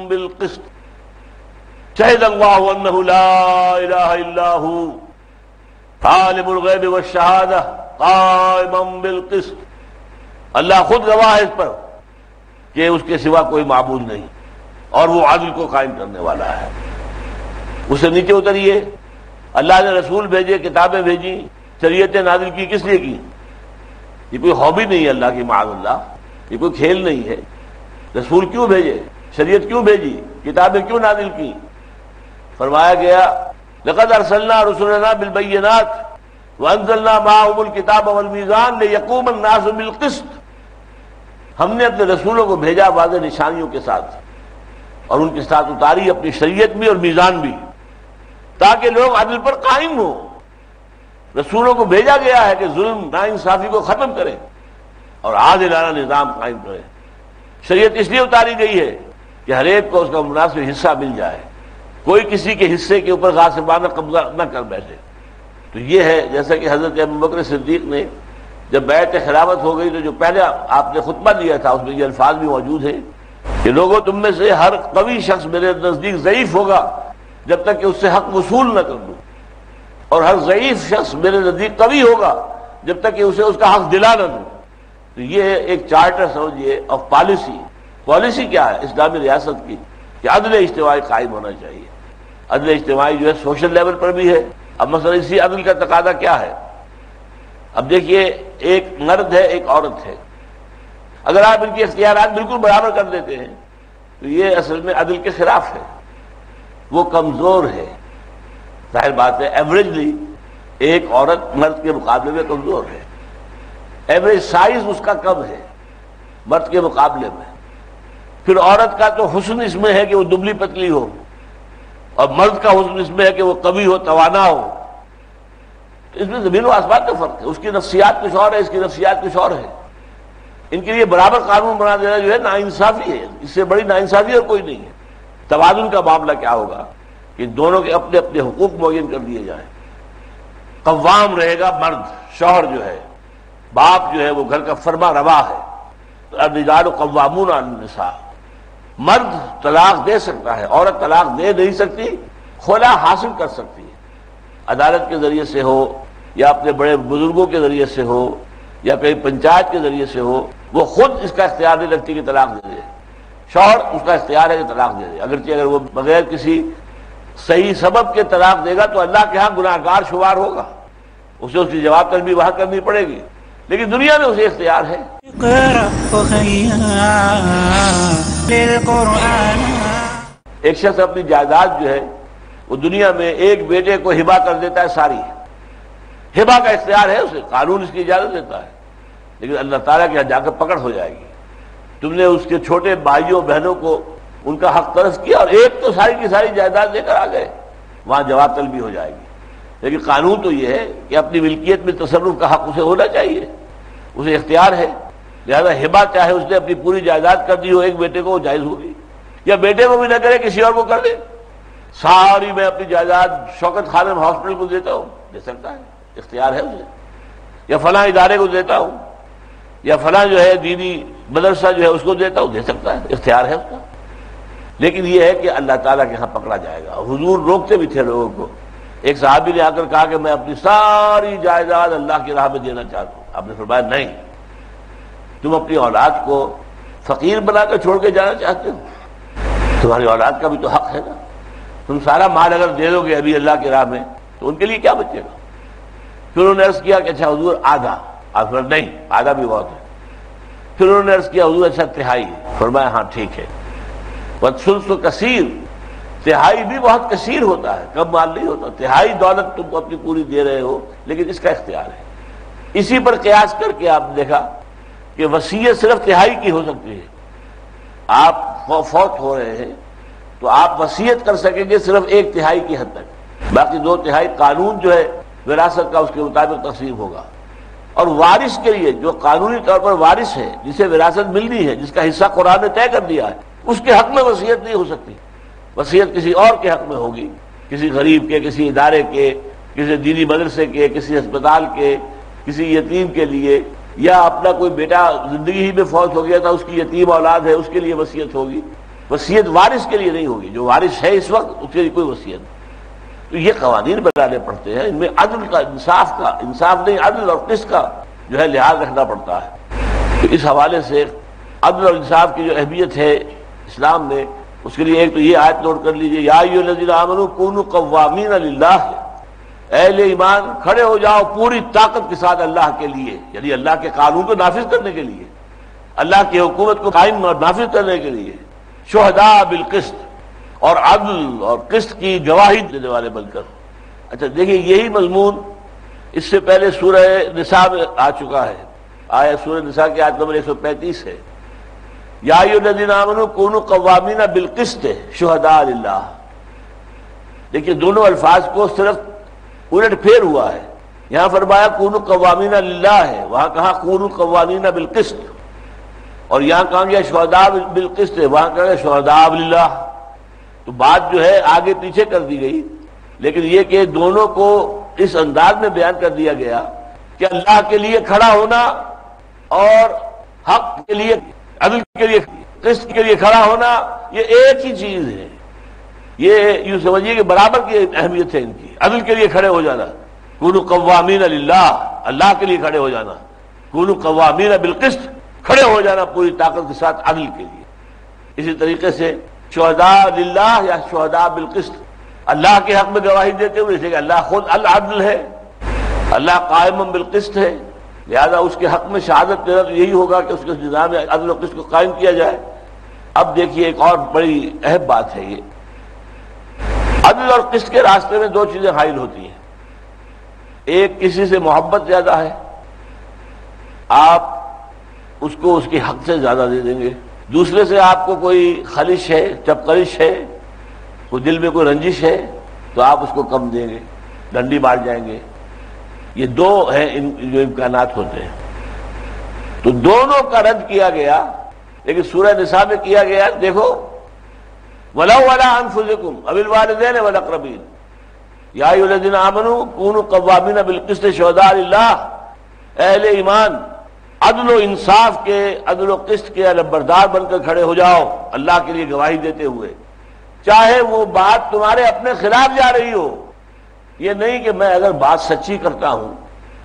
Speaker 3: بالقسط شہد اللہ انہ لا الہ الا ہو عالم الغیب والشہادہ قائما بالقسط. اللہ خود گواہ ہے اس پر کہ اس کے سوا کوئی معبود نہیں اور وہ عدل کو قائم کرنے والا ہے. اس سے نیچے اتریے، اللہ نے رسول بھیجے، کتابیں بھیجی، شریعتیں نازل کی، کس لیے کی؟ یہ کوئی ہابی نہیں ہے اللہ کی معاذ اللہ، یہ کوئی کھیل نہیں ہے. رسول کیوں بھیجے؟ شریعت کیوں بھیجی؟ کتابیں کیوں نازل کی؟ فرمایا گیا لقد ارسلنا رسلنا بالبینات وانزلنا معهم الکتاب والمیزان لیقوم الناس بالقسط. ہم نے اپنے رسولوں کو بھیجا واضح نشانیوں کے ساتھ، اور ان کے ساتھ اتاری اپنی شریعت بھی اور میزان بھی، تاکہ لوگ عدل پر قائم ہوں. رسولوں کو بھیجا گیا ہے کہ ظلم ناانصافی کو ختم کریں اور عادلانہ نظام قائم کریں. شریعت اس لیے اتاری گئی ہے کہ ہر ایک کو اس کا مناسب حصہ مل جائے، کوئی کسی کے حصے کے اوپر غاصبانہ قبضہ نہ کر بیٹھے. تو یہ ہے جیسا کہ حضرت ابوبکر صدیق نے جب بیعت خلافت ہو گئی تو جو پہلے آپ نے خطبہ دیا تھا اس میں یہ الفاظ بھی موجود ہیں کہ لوگوں تم میں سے ہر قوی شخص میرے نزدیک ضعیف ہوگا جب تک کہ اس سے حق وصول نہ کر دوں، اور ہر ضعیف شخص میرے نزدیک قوی ہوگا جب تک کہ اسے اس کا حق دلا نہ دوں. تو یہ ایک چارٹر سمجھیے آف پالیسی. پالیسی کیا ہے اسلامی ریاست کی؟ کہ عدل اجتماعی قائم ہونا چاہیے. عدل اجتماعی جو ہے سوشل لیول پر بھی ہے. اب مثلا اسی عدل کا تقاضا کیا ہے؟ اب دیکھیے ایک مرد ہے ایک عورت ہے، اگر آپ ان کے اختیارات بالکل برابر کر دیتے ہیں تو یہ اصل میں عدل کے خلاف ہے. وہ کمزور ہے، ظاہر بات ہے ایوریجلی ایک عورت مرد کے مقابلے میں کمزور ہے. ایوریج سائز اس کا کم ہے مرد کے مقابلے میں. پھر عورت کا تو حسن اس میں ہے کہ وہ دبلی پتلی ہو، اور مرد کا حسن اس میں ہے کہ وہ قوی ہو، توانا ہو. اس میں زمین و آسمان کا فرق ہے. اس کی نفسیات کچھ اور ہے، اس کی نفسیات کچھ اور ہے. ان کے لیے برابر قانون بنا دینا جو ہے ناانصافی ہے، اس سے بڑی ناانصافی اور کوئی نہیں ہے. توازن کا معاملہ کیا ہوگا کہ دونوں کے اپنے اپنے حقوق معین کر دیے جائیں. قوام رہے گا مرد، شوہر جو ہے، باپ جو ہے وہ گھر کا فرما روا ہے. الرجال قوامون علی النساء. مرد طلاق دے سکتا ہے، عورت طلاق دے نہیں سکتی، خلا حاصل کر سکتی ہے. عدالت کے ذریعے سے ہو یا اپنے بڑے بزرگوں کے ذریعے سے ہو یا کہیں پنچایت کے ذریعے سے ہو، وہ خود اس کا اختیار نہیں رکھتی کہ طلاق دے دے. شوہر اس کا اختیار ہے کہ طلاق دے دے، اگرچہ اگر وہ بغیر کسی صحیح سبب کے طلاق دے گا تو اللہ کے ہاں گناہ گار شمار ہوگا، اسے اس کی جواب طلبی وہاں کرنی پڑے گی. لیکن دنیا میں اسے اختیار ہے. ایک شخص اپنی جائیداد جو ہے وہ دنیا میں ایک بیٹے کو ہبہ کر دیتا ہے ساری. ہبہ کا اختیار ہے اسے، قانون اس کی اجازت دیتا ہے، لیکن اللہ تعالیٰ کے یہاں جا کر پکڑ ہو جائے گی. تم نے اس کے چھوٹے بھائیوں بہنوں کو ان کا حق تلف کیا اور ایک تو ساری کی ساری جائیداد لے کر آ گئے، وہاں جواب طلبی ہو جائے گی. لیکن قانون تو یہ ہے کہ اپنی ملکیت میں تصرف کا حق اسے ہونا چاہیے، اسے اختیار ہے. لہذا ہبہ چاہے اس نے اپنی پوری جائیداد کر دی ہو ایک بیٹے کو، وہ جائز ہوگی، یا بیٹے کو بھی نہ کرے کسی اور کو کر دے. ساری میں اپنی جائیداد شوکت خانم ہاسپٹل کو دیتا ہوں، دے سکتا ہے، اختیار ہے اسے. یا فلاں ادارے کو دیتا ہوں، یا فلاں جو ہے دینی مدرسہ جو ہے اس کو دیتا ہوں، دے سکتا ہے، اختیار ہے اس کا. لیکن یہ ہے کہ اللہ تعالیٰ کے ہاں پکڑا جائے گا. حضور روکتے بھی تھے لوگوں کو ایک صحابی نے آ کر کہا کہ میں اپنی ساری جائیداد اللہ کی راہ میں دینا چاہتا ہوں. آپ نے فرمایا نہیں، تم اپنی اولاد کو فقیر بنا کر چھوڑ کے جانا چاہتے ہو؟ تمہاری اولاد کا بھی تو حق ہے نا. تم سارا مال اگر دے دو گے ابھی اللہ کی راہ میں تو ان کے لیے کیا بچے گا؟ پھر انہوں نے عرض کیا کہ اچھا حضور آدھا. آپ فرمایا نہیں، آدھا بھی بہت ہے. پھر انہوں نے عرض کیا حضور اچھا تہائی. فرمایا ہاں ٹھیک ہے. والثلث کثیر، تہائی بھی بہت کثیر ہوتا ہے، کم مال نہیں ہوتا. تہائی دولت تم کو اپنی پوری دے رہے ہو لیکن اس کا اختیار ہے. اسی پر قیاس کر کے آپ نے دیکھا کہ وصیت صرف تہائی کی ہو سکتی ہے. آپ فوت ہو رہے ہیں تو آپ وصیت کر سکیں گے صرف 1/3 کی حد تک، باقی 2/3 قانون جو ہے وراثت کا اس کے مطابق تقسیم ہوگا. اور وارث کے لیے جو قانونی طور پر وارث ہے، جسے وراثت ملنی ہے، جس کا حصہ قرآن نے طے کر دیا ہے، اس کے حق میں وصیت نہیں ہو سکتی. وصیت کسی اور کے حق میں ہوگی، کسی غریب کے، کسی ادارے کے، کسی دینی مدرسے کے، کسی ہسپتال کے، کسی یتیم کے لیے، یا اپنا کوئی بیٹا زندگی ہی میں فوت ہو گیا تھا، اس کی یتیم اولاد ہے، اس کے لیے وصیت ہوگی. وصیت وارث کے لیے نہیں ہوگی. جو وارث ہے اس وقت اس کے لیے کوئی وصیت نہیں. تو یہ قوانین بنانے پڑتے ہیں، ان میں عدل کا، انصاف نہیں، عدل اور قسط کا جو ہے لحاظ رکھنا پڑتا ہے. تو اس حوالے سے عدل اور انصاف کی جو اہمیت ہے اسلام میں، اس کے لیے ایک تو یہ آیت نوٹ کر لیجئے، یا ایھا الذین آمنوا کونوا قوامین للہ، اہل ایمان کھڑے ہو جاؤ پوری طاقت کے ساتھ اللہ کے لیے، یعنی اللہ کے قانون کو نافذ کرنے کے لیے، اللہ کی حکومت کو قائم اور نافذ کرنے کے لیے. شہداء بالقسط، اور عدل اور قسط کی گواہی دینے والے بن کر. اچھا دیکھیے، یہی مضمون اس سے پہلے سورہ نساء میں آ چکا ہے. سورہ نساء کی آیت نمبر 135 ہے، یا ایھا الذین آمنوا کونوا قوامین بالقسط شہداء للہ. دیکھیے دونوں الفاظ کو صرف الٹ پھیر ہوا ہے. یہاں فرمایا کونوا قوامین للہ ہے، وہاں کہا کونوا قوامین بالقسط. اور یہاں کہا گیا شہداء بالقسط ہے، وہاں کہا گیا شہداء للہ. تو بات جو ہے آگے پیچھے کر دی گئی، لیکن یہ کہ دونوں کو اس انداز میں بیان کر دیا گیا کہ اللہ کے لیے کھڑا ہونا اور حق کے لیے، عدل کے لیے، قسط کے لیے کھڑا ہونا، یہ ایک ہی چیز ہے. یہ یوں سمجھیے کہ برابر کی اہمیت ہے ان کی. عدل کے لیے کھڑے ہو جانا، کونوا قوامین للہ، اللہ کے لیے کھڑے ہو جانا. کونوا قوامین بالقسط، کھڑے ہو جانا پوری طاقت کے ساتھ عدل کے لیے. اسی طریقے سے شہداء للہ یا شہداء بالقسط، اللہ کے حق میں گواہی دیتے ہوئے، جیسے کہ اللہ خود العدل ہے، اللہ قائم بالقسط ہے، لہذا اس کے حق میں شہادت دینا تو یہی ہوگا کہ اس کے نظام عدل و قسط کو قائم کیا جائے. اب دیکھیے ایک اور بڑی اہم بات ہے، یہ عدل اور قسط کے راستے میں 2 چیزیں حائل ہوتی ہیں. ایک، کسی سے محبت زیادہ ہے، آپ اس کو اس کے حق سے زیادہ دے دیں گے. دوسرے سے آپ کو کوئی خلش ہے، چپکرش ہے، کوئی دل میں کوئی رنجش ہے تو آپ اس کو کم دیں گے، ڈنڈی مار جائیں گے. یہ 2 ہیں جو امکانات ہوتے ہیں. تو دونوں کا رد کیا گیا، لیکن سورہ نساء میں کیا گیا. دیکھو وَلَوْ عَلَىٰ أَنفُسِكُمْ أَوِ الْوَالِدَيْنِ وَالْأَقْرَبِينَ یا ایھا الذین آمنوا کونوا قوامین بالقسط شہداء للہ، اہل ایمان عدل و انصاف کے، عدل و قسط کے علمبردار بن کر کھڑے ہو جاؤ اللہ کے لیے گواہی دیتے ہوئے، چاہے وہ بات تمہارے اپنے خلاف جا رہی ہو. یہ نہیں کہ میں اگر بات سچی کرتا ہوں،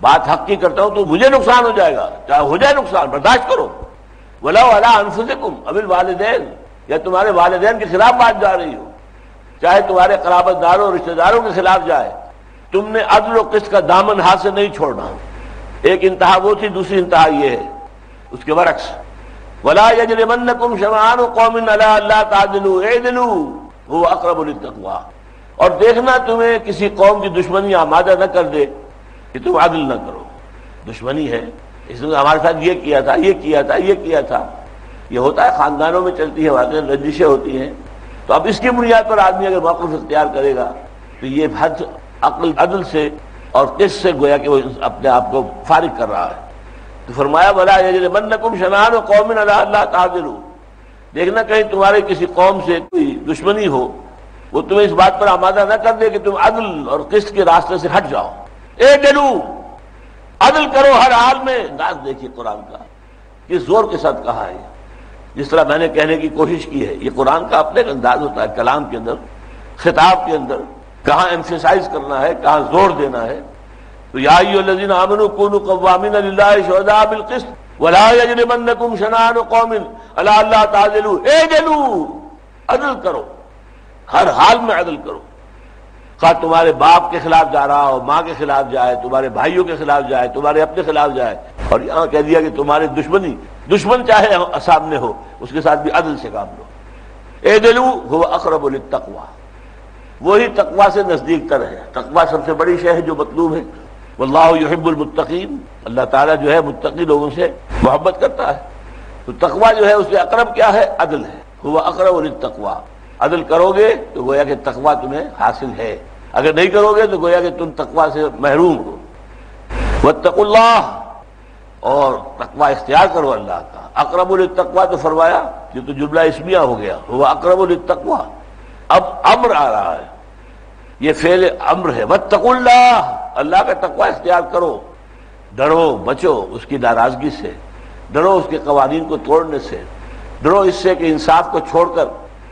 Speaker 3: بات حق کی کرتا ہوں تو مجھے نقصان ہو جائے گا، چاہے ہو جائے نقصان برداشت کرو. وَلَوْ عَلَىٰ أَنفُسِكُمْ أَوِ الْوَالِدَيْنِ، یا تمہارے والدین کے خلاف بات جا رہی ہو، چاہے تمہارے قرابت داروں رشتہ داروں کے خلاف جائے، تم نے عدل و قسط کا دامن ہاتھ سے نہیں چھوڑنا. ایک انتہا وہ تھی، دوسری انتہا یہ ہے اس کے برعکس، وَلَا يَجْرِمَنَّكُمْ شَنَآنُ قَوْمٍ عَلَىٰ أَلَّا تَعْدِلُوا اعْدِلُوا هُوَ أَقْرَبُ لِلتَّقْوَىٰ. اور دیکھنا تمہیں کسی قوم کی دشمنی آمادہ نہ کر دے کہ تم عدل نہ کرو. دشمنی ہے، اس نے ہمارے ساتھ یہ کیا تھا، یہ کیا تھا، یہ کیا تھا. یہ ہوتا ہے، خاندانوں میں چلتی ہے باتیں، رنجشیں ہوتی ہیں. تو اب اس کی بنیاد پر آدمی اگر موقف اختیار کرے گا تو یہ حد عقل، عدل سے اور قسط سے گویا کہ وہ اپنے آپ کو فارغ کر رہا ہے. تو فرمایا وَلَا يَجْرِمَنَّكُمْ شَنَآنُ قَوْمٍ عَلَىٰ أَلَّا تَعْدِلُوا، دیکھنا کہیں تمہارے کسی قوم سے کوئی دشمنی ہو، وہ تمہیں اس بات پر آمادہ نہ کر دے کہ تم عدل اور قسط کے راستے سے ہٹ جاؤ. اعدلوا، عدل کرو ہر حال میں. انداز دیکھیے قرآن کا کس زور کے ساتھ کہا ہے. جس طرح میں نے کہنے کی کوشش کی ہے، یہ قرآن کا اپنے ایک انداز ہوتا ہے، کلام کے اندر، خطاب کے اندر کہاں ایمفیسائز کرنا ہے، کہاں زور دینا ہے. تو یا ایھا الذین آمنوا کونوا قوامین للہ شہداء بالقسط ولا یجرمنکم شنآن قوم علی الا تعدلوا اعدلوا، عدل کرو، ہر حال میں عدل کرو. خواہ تمہارے باپ کے خلاف جا رہا ہو، ماں کے خلاف جائے، تمہارے بھائیوں کے خلاف جائے، تمہارے اپنے خلاف جائے. اور یہاں کہہ دیا کہ تمہارے دشمن چاہے سامنے ہو، اس کے ساتھ بھی عدل سے کام لو. اعدلوا هو اقرب للتقوی، وہی تقوی سے نزدیک تر ہے. تقوی سب سے بڑی شے ہے جو مطلوب ہے. واللہ یحب المتقین، اللہ تعالیٰ جو ہے متقی لوگوں سے محبت کرتا ہے. تو تقوی جو ہے اس سے اقرب کیا ہے؟ عدل ہے. هو اقرب للتقوی، عدل کرو گے تو گویا کہ تقوی تمہیں حاصل ہے، اگر نہیں کرو گے تو گویا کہ تم تقوی سے محروم ہو. واتقوا اللہ، اور تقوی اختیار کرو اللہ کا. اقرب للتقوی تو فرمایا، یہ تو جملہ اسمیہ ہو گیا. وہ اقرب للتقوی، اب امر آ رہا ہے، یہ فعل امر ہے. واتقوا اللہ، اللہ کا تقوی اختیار کرو. ڈرو، بچو اس کی ناراضگی سے، ڈرو اس کے قوانین کو توڑنے سے، ڈرو اس سے کہ انصاف کو چھوڑ کر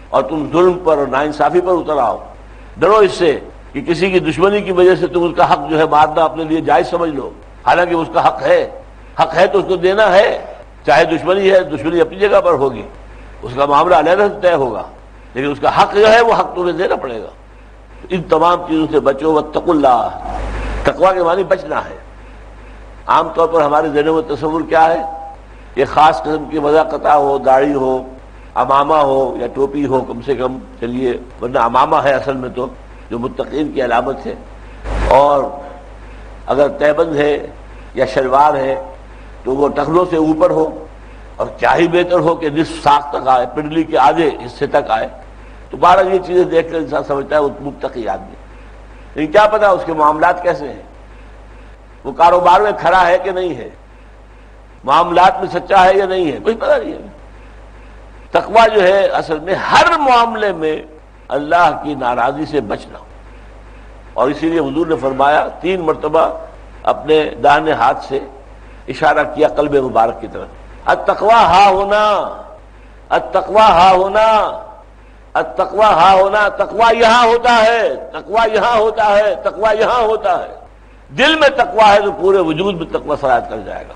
Speaker 3: اور تم ظلم پر اور ناانصافی پر اتر آؤ. ڈرو اس سے کہ کسی کی دشمنی کی وجہ سے تم اس کا حق جو ہے مارنا اپنے لیے جائز سمجھ لو، حالانکہ اس کا حق ہے تو اس کو دینا ہے. چاہے دشمنی ہے، دشمنی اپنی جگہ پر ہوگی، اس کا معاملہ علیحدہ سے طے ہوگا، لیکن اس کا حق جو ہے وہ حق تمہیں دینا پڑے گا. ان تمام چیزوں سے بچو. واتقوا اللہ، تقوی کے معنی بچنا ہے. عام طور پر ہمارے ذہن میں تصور کیا ہے؟ یہ خاص قسم کی وضع قطع ہو، داڑھی ہو، امامہ ہو یا ٹوپی ہو کم سے کم چلیے، ورنہ امامہ ہے اصل میں تو جو متقین کی علامت ہے. اور اگر تہبند ہے یا شلوار ہے تو وہ ٹخنوں سے اوپر ہو، اور چاہی بہتر ہو کہ نصف ساق تک آئے، پنڈلی کے آدھے حصے تک آئے. تو بہرحال یہ چیزیں دیکھ کر انسان سمجھتا ہے وہ متقی آدمی. لیکن کیا پتا اس کے معاملات کیسے ہیں، وہ کاروبار میں کھڑا ہے کہ نہیں ہے، معاملات میں سچا ہے یا نہیں ہے، کچھ پتہ نہیں ہے. تقوی جو ہے اصل میں ہر معاملے میں اللہ کی ناراضی سے بچنا. اور اسی لیے حضور نے فرمایا 3 مرتبہ اپنے داہنے ہاتھ سے اشارہ کیا قلب مبارک کی طرف. التقوی ہا ہونا، التقوی ہا ہونا، التقوی ہا ہونا. تقوی یہاں ہوتا ہے، تقوی یہاں ہوتا ہے، تقوی یہاں ہوتا ہے. دل میں تقوی ہے تو پورے وجود میں تقوی سرایت کر جائے گا.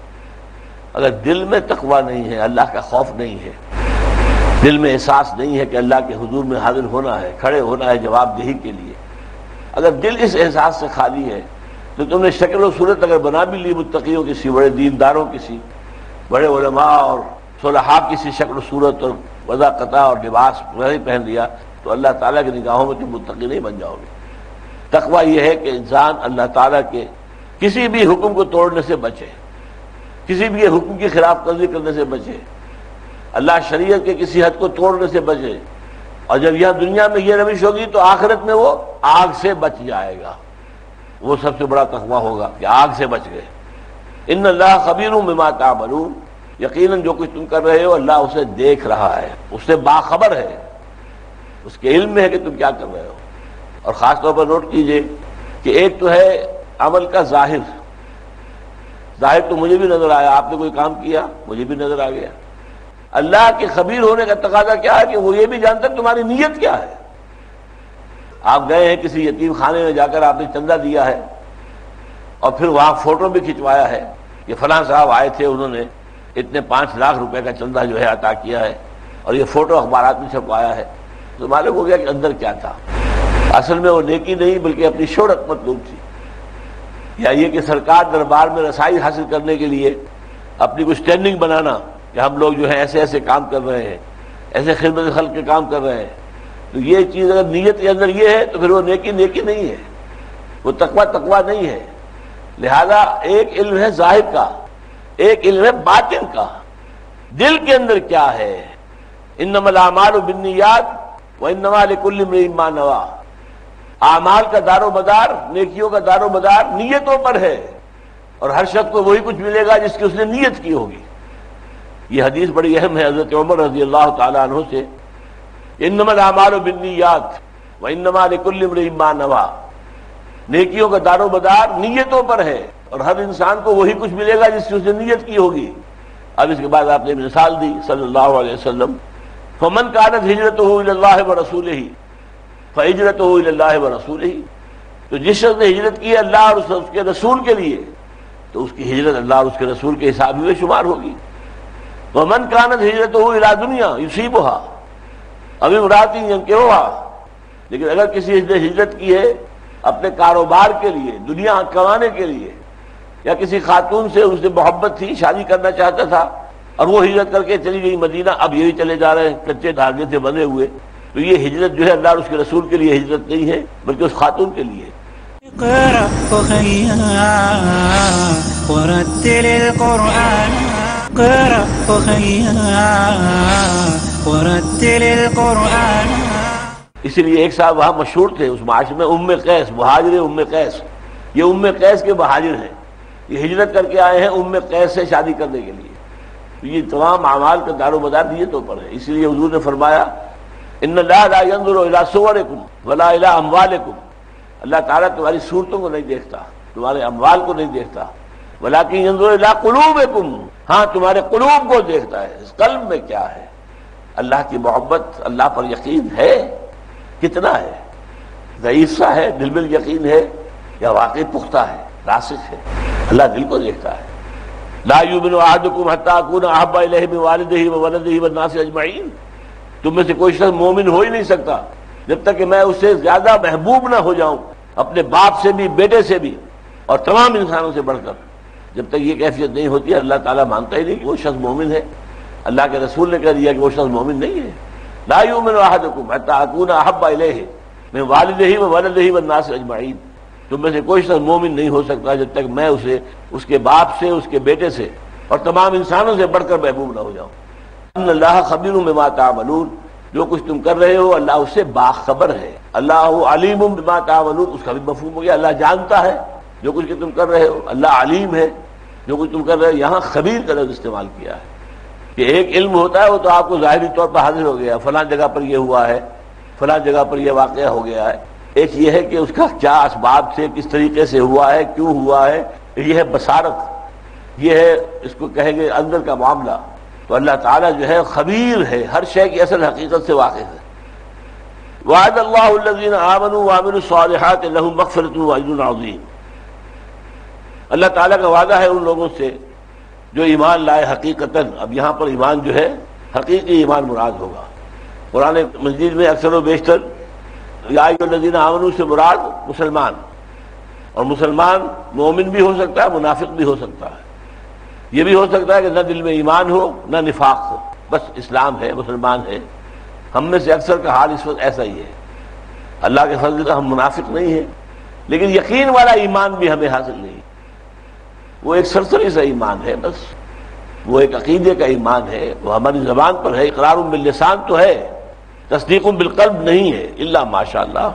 Speaker 3: اگر دل میں تقوی نہیں ہے، اللہ کا خوف نہیں ہے، دل میں احساس نہیں ہے کہ اللہ کے حضور میں حاضر ہونا ہے، کھڑے ہونا ہے جواب دہی کے لیے، اگر دل اس احساس سے خالی ہے تو تم نے شکل و صورت اگر بنا بھی لی متقیوں کسی، بڑے دینداروں کسی، بڑے علماء اور صلحاء کسی شکل و صورت اور وضع قطع اور لباس وہی پہن لیا، تو اللہ تعالیٰ کی نگاہوں میں تم متقی نہیں بن جاؤ گے. تقوی یہ ہے کہ انسان اللہ تعالیٰ کے کسی بھی حکم کو توڑنے سے بچے، کسی بھی حکم کی خلاف ورزی کرنے سے بچے، اللہ شریعت کے کسی حد کو توڑنے سے بچے. اور جب یہاں دنیا میں یہ روش ہوگی تو آخرت میں وہ آگ سے بچ جائے گا. وہ سب سے بڑا تقویٰ ہوگا کہ آگ سے بچ گئے. ان اللہ خبیر بما تعملون، یقیناً جو کچھ تم کر رہے ہو اللہ اسے دیکھ رہا ہے، اس سے باخبر ہے، اس کے علم میں ہے کہ تم کیا کر رہے ہو. اور خاص طور پر نوٹ کیجئے کہ ایک تو ہے عمل کا ظاہر تو مجھے بھی نظر آیا، آپ نے کوئی کام کیا مجھے بھی نظر آ گیا. اللہ کے خبیر ہونے کا تقاضا کیا ہے کہ وہ یہ بھی جانتا ہے تمہاری نیت کیا ہے. آپ گئے ہیں کسی یتیم خانے میں، جا کر آپ نے چندہ دیا ہے اور پھر وہاں فوٹو بھی کھنچوایا ہے کہ فلاں صاحب آئے تھے، انہوں نے اتنے 5 لاکھ روپے کا چندہ جو ہے عطا کیا ہے، اور یہ فوٹو اخبارات میں چھپوایا ہے. تو معلوم ہو گیا کہ اندر کیا تھا. اصل میں وہ نیکی نہیں بلکہ اپنی شہرت مطلوب تھی، یا یہ کہ سرکار دربار میں رسائی حاصل کرنے کے لیے اپنی کوئی اسٹینڈنگ بنانا کہ ہم لوگ جو ہے ایسے ایسے کام کر رہے ہیں، ایسے خدمت خلق کے کام کر رہے ہیں. تو یہ چیز اگر نیت کے اندر یہ ہے تو پھر وہ نیکی نہیں ہے، وہ تقوی نہیں ہے. لہذا ایک علم ہے ظاہر کا، ایک علم ہے باطن کا، دل کے اندر کیا ہے. انما الاعمال بالنیات وانما لکل امرئ ما نوى. اعمال کا دار و مدار، نیکیوں کا دار و مدار نیتوں پر ہے، اور ہر شخص کو وہی کچھ ملے گا جس کی اس نے نیت کی ہوگی. یہ حدیث بڑی اہم ہے حضرت عمر رضی اللہ تعالی عنہ سے، انما الاعمال بالنیات وانما لکل امرئ ما نوى. نیکیوں کا دار و مدار نیتوں پر ہے، اور ہر انسان کو وہی کچھ ملے گا جس کی اس نے نیت کی ہوگی. اب اس کے بعد آپ نے مثال دی صلی اللہ علیہ وسلم، فمن كانت هجرته الى الله ورسوله، فہجرتہ الی اللہ ورسولہ، تو جس شخص نے ہجرت کی ہے اللہ اور اس کے رسول کے لیے تو اس کی ہجرت اللہ اور اس کے رسول کے حساب میں شمار ہوگی۔ ومن کانت ہجرتہ الی دنیا یصیبھا، ابھی امرأۃ ینکحھا، لیکن اگر کسی نے ہجرت کی ہے اپنے کاروبار کے لیے، دنیا کمانے کے لیے، یا کسی خاتون سے اس سے محبت تھی، شادی کرنا چاہتا تھا اور وہ ہجرت کر کے چلی گئی مدینہ، اب یہی چلے جا رہے ہیں کچے دھاگے سے بندھے ہوئے، تو یہ ہجرت جو ہے اللہ اور اس کے رسول کے لیے ہجرت نہیں ہے بلکہ اس خاتون کے لیے ہے۔
Speaker 1: اقرأ أخيا ورتل القرآن، اقرأ أخيا ورتل القرآن۔
Speaker 3: اسی لیے ایک صاحب وہاں مشہور تھے اس معاشرے میں، ام قیس، مہاجر ام قیس، یہ ام قیس کے مہاجر ہیں، یہ ہجرت کر کے آئے ہیں ام قیس سے شادی کرنے کے لیے، تو یہ تمام اعمال کا دار و مدار نیتوں پر ہے۔ اسی لیے حضور نے فرمایا ان اللہ لا ينظر الى صورکم ولا الى اموالکم، اللہ تعالیٰ تمہاری صورتوں کو نہیں دیکھتا، تمہارے اموال کو نہیں دیکھتا، ولکن ينظر الى قلوبکم، ہاں تمہارے قلوب کو دیکھتا ہے، اس قلب میں کیا ہے، اللہ کی محبت، اللہ پر یقین ہے کتنا ہے، ضعیف سا ہے، دل بل یقین ہے یا واقعی پختہ ہے، راسخ ہے، اللہ دل کو دیکھتا ہے۔ لا یؤمن احدکم حتی اکون احب الیہ من والدہ وولدہ والناس اجمعین، تم میں سے کوئی شخص مومن ہو ہی نہیں سکتا جب تک کہ میں اس سے زیادہ محبوب نہ ہو جاؤں، اپنے باپ سے بھی، بیٹے سے بھی، اور تمام انسانوں سے بڑھ کر۔ جب تک یہ کیفیت نہیں ہوتی ہے اللہ تعالیٰ مانتا ہی نہیں کہ وہ شخص مومن ہے۔ اللہ کے رسول نے کہہ دیا کہ وہ شخص مومن نہیں ہے۔ لا یؤمن احدکم حتی اکون احب الیہ من والدہ وولدہ والناس اجمعین، تم میں سے کوئی شخص مومن نہیں ہو سکتا جب تک میں اسے اس کے باپ سے، اس کے بیٹے سے اور تمام انسانوں سے بڑھ کر محبوب نہ ہو جاؤں۔ ان اللہ خبیر بما تعملون، جو کچھ تم کر رہے ہو اللہ اس سے باخبر ہے۔ اللہ علیم بما تعملون، اس کا بھی مفہوم ہو گیا اللہ جانتا ہے جو کچھ کہ تم کر رہے ہو، اللہ علیم ہے جو کچھ تم کر رہے ہو۔ یہاں خبیر کا لفظ استعمال کیا ہے کہ ایک علم ہوتا ہے وہ تو آپ کو ظاہری طور پر حاضر ہو گیا، فلاں جگہ پر یہ ہوا ہے، فلاں جگہ پر یہ واقعہ ہو گیا ہے۔ ایک یہ ہے کہ اس کا کیا اسباب سے، کس طریقے سے ہوا ہے، کیوں ہوا ہے، یہ ہے بصارت، یہ ہے اس کو کہیں گے اندر کا معاملہ۔ تو اللہ تعالیٰ جو ہے خبیر ہے، ہر شے کی اصل حقیقت سے واقف ہے۔ وعد اللہ الذین آمنوا وعملوا الصالحات لهم مغفرۃ واجر عظیم، اللہ تعالیٰ کا وعدہ ہے ان لوگوں سے جو ایمان لائے حقیقتاً۔ اب یہاں پر ایمان جو ہے حقیقی ایمان مراد ہوگا۔ قرآن مجید میں اکثر و بیشتر یا ایھا الذین آمنوا سے مراد مسلمان، اور مسلمان مومن بھی ہو سکتا ہے، منافق بھی ہو سکتا ہے۔ یہ بھی ہو سکتا ہے کہ نہ دل میں ایمان ہو نہ نفاق ہو، بس اسلام ہے، مسلمان ہے۔ ہم میں سے اکثر کا حال اس وقت ایسا ہی ہے، اللہ کے فضل سے ہم منافق نہیں ہیں، لیکن یقین والا ایمان بھی ہمیں حاصل نہیں، وہ ایک سرسری سا ایمان ہے، بس وہ ایک عقیدے کا ایمان ہے، وہ ہماری زبان پر ہے، اقرار باللسان تو ہے، تصدیق بالقلب نہیں ہے، الا ماشاء اللہ۔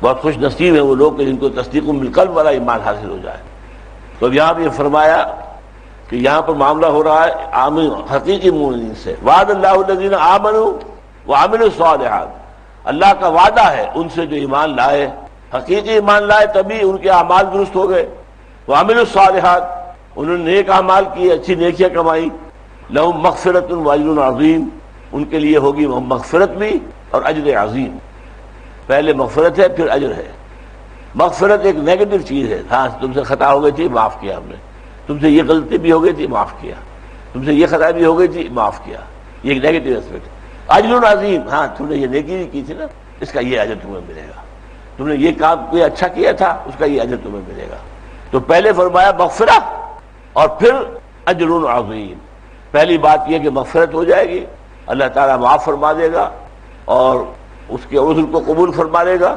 Speaker 3: بہت خوش نصیب ہیں وہ لوگ کہ جن کو تصدیق بالقلب والا ایمان حاصل ہو جائے۔ تو اب یہاں بھی یہ فرمایا کہ یہاں پر معاملہ ہو رہا ہے عامل حقیقی مومنین سے۔ وعد اللہ الذین آمنوا وعملوا الصالحات، اللہ کا وعدہ ہے ان سے جو ایمان لائے، حقیقی ایمان لائے، تبھی ان کے اعمال درست ہو گئے۔ وعملوا الصالحات، انہوں نے نیک اعمال کیے، اچھی نیکیاں کمائی، لہم مغفرۃ واجر عظیم، ان کے لیے ہوگی مغفرت بھی اور اجر عظیم۔ پہلے مغفرت ہے پھر اجر ہے۔ مغفرت ایک نیگیٹو چیز ہے، ہاں تم سے خطا ہو گئی تھی معاف کیا ہم نے، تم سے یہ غلطی بھی ہو گئی تھی معاف کیا، تم سے یہ خطا بھی ہو گئی تھی معاف کیا، یہ ایک نیگیٹو اسپیکٹ ہے۔ اجر عظیم، ہاں تم نے یہ نیکی کی تھی نا، اس کا یہ اجر تمہیں ملے گا، تم نے یہ کام کوئی اچھا کیا تھا اس کا یہ اجر تمہیں ملے گا۔ تو پہلے فرمایا مغفرہ اور پھر اجر عظیم۔ پہلی بات یہ کہ مغفرت ہو جائے گی، اللہ تعالیٰ معاف فرما دے گا اور اس کے عذر کو قبول فرما لے گا،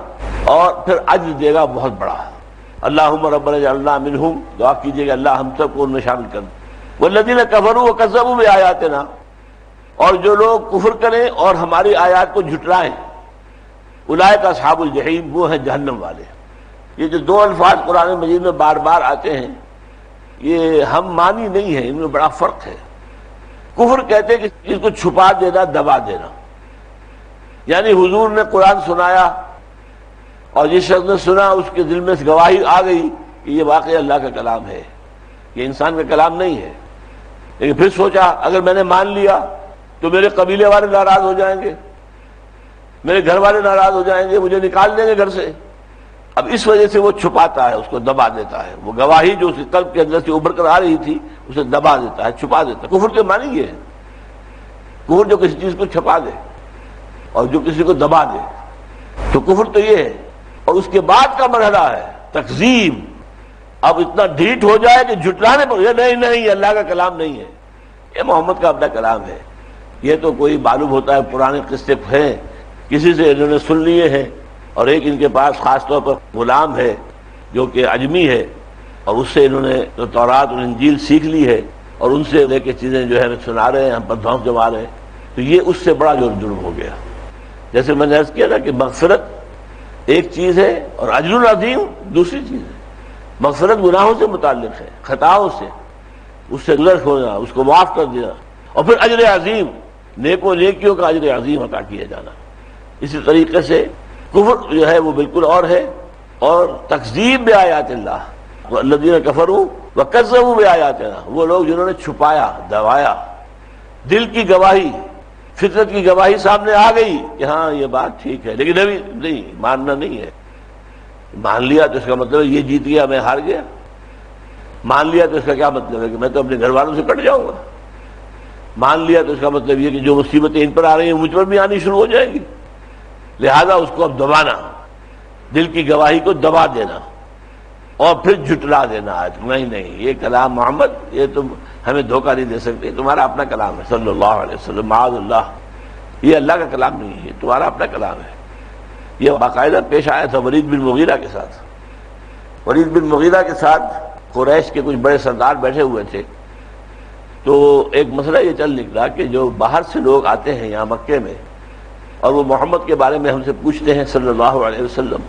Speaker 3: اور پھر اجر دے گا بہت بڑا۔ اللہم ربنا اجعلنا منہم، دعا کیجیے گا اللہ ہم سب کو ان میں شامل کر دے۔ والذین کفروا وکذبوا بآیاتنا، اور جو لوگ کفر کریں اور ہماری آیات کو جھٹلائیں، اولئک اصحاب الجحیم، وہ ہیں جہنم والے۔ یہ جو دو الفاظ قرآن مجید میں بار بار آتے ہیں یہ ہم معنی نہیں ہیں، ان میں بڑا فرق ہے۔ کفر کہتے کہ جس کو چھپا دینا، دبا دینا، یعنی حضور نے قرآن سنایا اور جس شخص نے سنا اس کے دل میں گواہی آ گئی کہ یہ واقعی اللہ کا کلام ہے، یہ انسان کا کلام نہیں ہے، لیکن پھر سوچا اگر میں نے مان لیا تو میرے قبیلے والے ناراض ہو جائیں گے، میرے گھر والے ناراض ہو جائیں گے، مجھے نکال دیں گے گھر سے. اب اس وجہ سے وہ چھپاتا ہے، اس کو دبا دیتا ہے. وہ گواہی جو اس کے قلب کے اندر سے ابھر کر آ رہی تھی اسے دبا دیتا ہے، چھپا دیتا ہے. کفر کے معنی یہ ہے، کفر جو کسی چیز کو چھپا دے اور جو کسی کو دبا دے، تو کفر تو یہ ہے. اور اس کے بعد کا مرحلہ ہے تکذیب. اب اتنا ڈھیٹ ہو جائے کہ جھٹلانے پر نہیں یہ اللہ کا کلام نہیں ہے، یہ محمد کا اپنا کلام ہے. یہ تو کوئی معلوم ہوتا ہے پرانے قصے ہیں، کسی سے انہوں نے سن لیے ہیں، اور ایک ان کے پاس خاص طور پر غلام ہے جو کہ عجمی ہے، اور اس سے انہوں نے تورات اور انجیل سیکھ لی ہے، اور ان سے لے کے چیزیں جو ہے سنا رہے ہیں، ہم پر دھونس جما رہے ہیں. تو یہ اس سے بڑا جرم ہو گیا. جیسے میں نے عرض کیا نا کہ مغفرت ایک چیز ہے اور اجر العظیم دوسری چیز ہے. مغفرت گناہوں سے متعلق ہے، خطاؤں سے، اس سے گزر ہونا، اس کو معاف کر دینا، اور پھر اجر عظیم، نیک و نیکیوں کا اجر عظیم عطا کیا جانا. اسی طریقے سے کفر جو ہے وہ بالکل اور ہے. اور تکذیب بآیات اللہ والذین کفروا وکذبوا بآیاتنا، وہ لوگ جنہوں نے چھپایا، دبایا. دل کی گواہی، فطرت کی گواہی سامنے آ گئی کہ ہاں یہ بات ٹھیک ہے، لیکن ابھی نہیں ماننا نہیں ہے. مان لیا تو اس کا مطلب ہے یہ جیت گیا میں ہار گیا. مان لیا تو اس کا کیا مطلب ہے کہ میں تو اپنے گھر والوں سے کٹ جاؤں گا. مان لیا تو اس کا مطلب یہ کہ جو مصیبتیں ان پر آ رہی ہیں مجھ پر بھی آنی شروع ہو جائیں گی. لہذا اس کو اب دبانا، دل کی گواہی کو دبا دینا اور پھر جھٹلا دینا. نہیں یہ کلام محمد، یہ تم ہمیں دھوکہ نہیں دے سکتے، تمہارا اپنا کلام ہے صلی اللہ علیہ وسلم. معاذ اللہ، یہ اللہ کا کلام نہیں ہے، یہ تمہارا اپنا کلام ہے. یہ باقاعدہ پیش آیا تھا ولید بن مغیرہ کے ساتھ. ولید بن مغیرہ کے ساتھ قریش کے کچھ بڑے سردار بیٹھے ہوئے تھے. تو ایک مسئلہ یہ چل نکلا کہ جو باہر سے لوگ آتے ہیں یہاں مکے میں اور وہ محمد کے بارے میں ہم سے پوچھتے ہیں صلی اللہ علیہ وسلم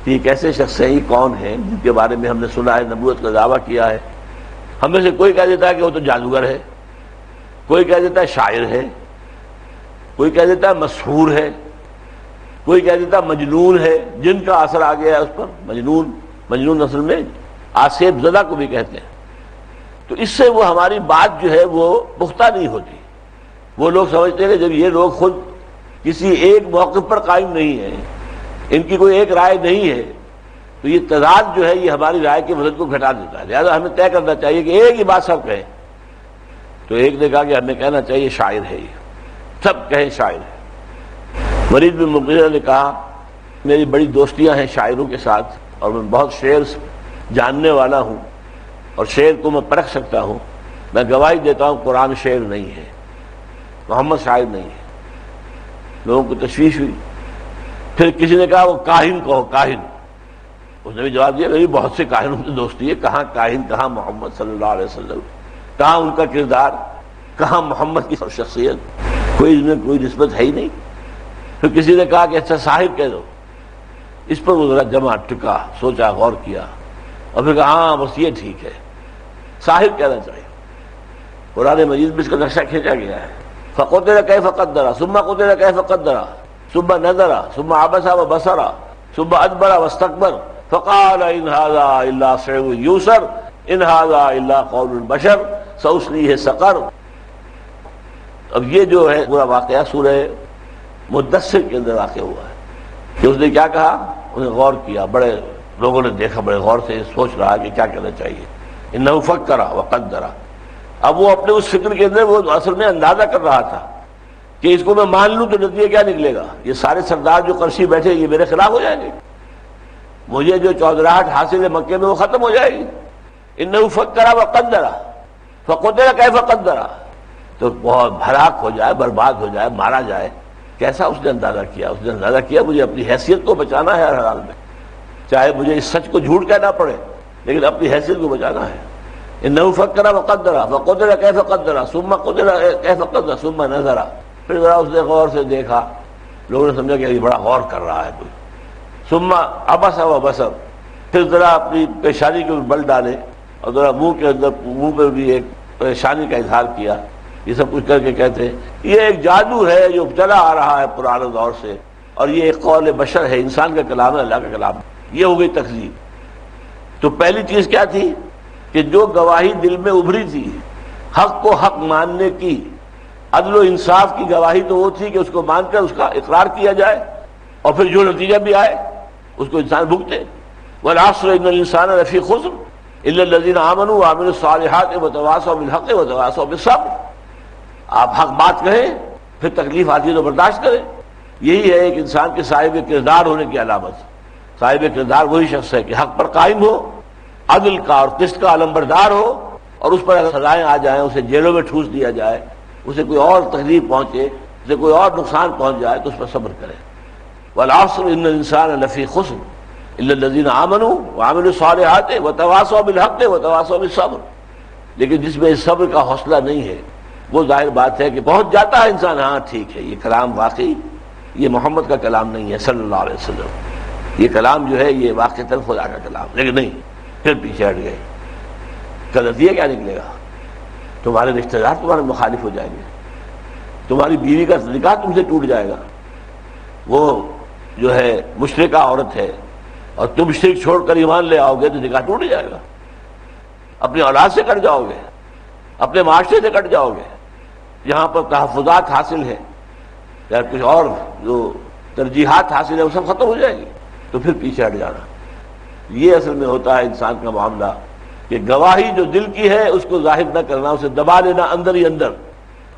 Speaker 3: کہ یہ کیسے شخص ہیں، یہ کون ہیں جن کے بارے میں ہم نے سنا ہے، نبوت کا دعویٰ کیا ہے. ہم میں سے کوئی کہہ دیتا ہے کہ وہ تو جادوگر ہے، کوئی کہہ دیتا ہے شاعر ہے، کوئی کہہ دیتا ہے مسحور ہے، کوئی کہہ دیتا ہے مجنون ہے، جن کا اثر آ گیا ہے اس پر. مجنون اصل میں آصیب زدہ کو بھی کہتے ہیں. تو اس سے وہ ہماری بات جو ہے وہ پختہ نہیں ہوتی. وہ لوگ سمجھتے ہیں کہ جب یہ لوگ خود کسی ایک موقف پر قائم نہیں ہیں، ان کی کوئی ایک رائے نہیں ہے، تو یہ تضاد جو ہے یہ ہماری رائے کے وزن کو گھٹا دیتا ہے. لہذا ہمیں طے کرنا چاہیے کہ ایک ہی بات سب کہیں. تو ایک نے کہا کہ ہمیں کہنا چاہیے شاعر ہے، یہ سب کہیں شاعر ہے. ولید بن مغیرہ نے کہا میری بڑی دوستیاں ہیں شاعروں کے ساتھ اور میں بہت شعر جاننے والا ہوں اور شعر کو میں پرکھ سکتا ہوں. میں گواہی دیتا ہوں قرآن شعر نہیں ہے، محمد شاعر نہیں ہے. لوگوں کو تشویش ہوئی. پھر کسی نے کہا وہ کاہن کہو، کاہن. اس نے بھی جواب دیا میری بہت سے کاہنوں سے دوستی ہے، کہاں کاہن، کہاں محمد صلی اللہ علیہ وسلم، کہاں ان کا کردار، کہاں محمد کی شخصیت، کوئی اس میں کوئی نسبت ہے ہی نہیں. پھر کسی نے کہا کہ اچھا صاحب کہہ دو. اس پر وہ ذرا جمع ٹکا، سوچا، غور کیا اور پھر کہا ہاں بس یہ ٹھیک ہے، صاحب کہنا چاہیے. قرآن مجید میں اس کا نقشہ کھینچا گیا ہے. فقتل کیف قدر ثم قتل کیف قدر ثم نظر ثم عبس وبصر ثم ادبر واستكبر فقال ان هذا الا سحر يوسر ان هذا الا قول البشر سأصليه سقر. اب یہ جو ہے پورا واقعہ سورہ مدثر کے اندر واقع ہوا ہے کہ اس نے کیا کہا، انہیں غور کیا، بڑے لوگوں نے دیکھا، بڑے غور سے سوچ رہا کہ کیا کہنا چاہیے. انه فکر وقدر. اب وہ اپنے اس فکر کے اندر وہ اصل میں اندازہ کر رہا تھا کہ اس کو میں مان لوں تو نتیجہ کیا نکلے گا، یہ سارے سردار جو قرشی بیٹھے یہ میرے خلاف ہو جائیں گے، مجھے جو چودراہٹ حاصل ہے مکے میں وہ ختم ہو جائے گی. انه فکر وقدر فقتل کیف قدر. تو بہت ہلاک ہو جائے، برباد ہو جائے، مارا جائے. کیسا اس نے اندازہ کیا؟ اس نے اندازہ کیا مجھے اپنی حیثیت کو بچانا ہے ہر حال میں، چاہے مجھے اس سچ کو جھوٹ کہنا پڑے لیکن اپنی حیثیت کو بچانا ہے. انه فکر وقدر فقتل کیف قدر ثم قتل کیف قدر ثم نظر. پھر ذرا اس نے غور سے دیکھا، لوگوں نے سمجھا کہ یہ بڑا غور کر رہا ہے کوئی. ثم عبس وبصر. پھر ذرا اپنی پیشانی کے اوپر بل ڈالے اور ذرا منہ پہ بھی ایک پریشانی کا اظہار کیا. یہ سب کچھ کر کے کہتے ہیں یہ ایک جادو ہے جو چلا آ رہا ہے پرانے دور سے، اور یہ ایک قول بشر ہے، انسان کا کلام ہے، اللہ کا کلام ہے. یہ ہو گئی تکذیب. تو پہلی چیز کیا تھی کہ جو گواہی دل میں ابھری تھی حق کو حق ماننے کی، عدل و انصاف کی گواہی تو وہ تھی کہ اس کو مان کر اس کا اقرار کیا جائے اور پھر جو نتیجہ بھی آئے اس کو انسان بھگتے. والعصر ان الانسان لفی خسر الا الذین آمنوا وعملوا الصالحات وتواصوا بالحق وتواصوا بالصبر. آپ حق بات کہیں پھر تکلیف آتی ہے تو برداشت کریں. یہی ہے ایک انسان کے صاحب کردار ہونے کی علامت. صاحب کردار وہی شخص ہے کہ حق پر قائم ہو، عدل کا اور قسط کا علمبردار ہو، اور اس پر اگر سزائیں آ جائیں، اسے جیلوں میں ٹھوس دیا جائے، اسے کوئی اور تکلیف پہنچے، اسے کوئی اور نقصان پہنچ جائے تو اس پر صبر کرے. والعصر ان الانسان لفی خسر الا الذین آمنوا وعملوا الصالحات وتواصوا بالحق وتواصوا بالصبر. لیکن جس میں اس صبر کا حوصلہ نہیں ہے وہ ظاہر بات ہے کہ پہنچ جاتا ہے انسان، ہاں ٹھیک ہے یہ کلام واقعی یہ محمد کا کلام نہیں ہے صلی اللہ علیہ وسلم، یہ کلام جو ہے یہ واقعتاً خدا کا کلام، لیکن نہیں، پھر پیچھے ہٹ گئے. کا نتیجہ کیا نکلے گا؟ تمہارے رشتہ دار تمہارے مخالف ہو جائیں گے، تمہاری بیوی کا نکاح تم سے ٹوٹ جائے گا. وہ جو ہے مشرکہ عورت ہے اور تم شرک چھوڑ کر ایمان لے آؤ گے تو نکاح ٹوٹ جائے گا. اپنی اولاد سے کٹ جاؤ گے، اپنے معاشرے سے کٹ جاؤ گے، جہاں پر تحفظات حاصل ہیں یا کچھ اور جو ترجیحات حاصل ہیں وہ سب ختم ہو جائے گی. تو پھر پیچھے ہٹ جانا. یہ اصل میں ہوتا ہے انسان کا معاملہ کہ گواہی جو دل کی ہے اس کو ظاہر نہ کرنا، اسے دبا لینا اندر ہی اندر،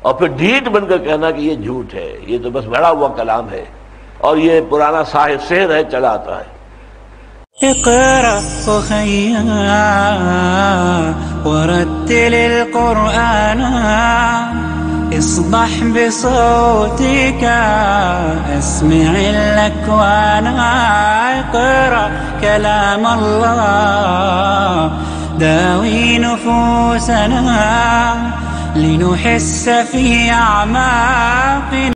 Speaker 3: اور پھر ڈھیٹ بن کر کہنا کہ یہ جھوٹ ہے، یہ تو بس بڑا ہوا کلام ہے اور یہ پرانا سحر ہے، چلا آتا ہے.
Speaker 1: اقرأ أخيا ورتل القرآن اصبح بصوتك اسمع الأكوان. اقرأ كلام الله داوي نفوسنا لنحس في أعماقنا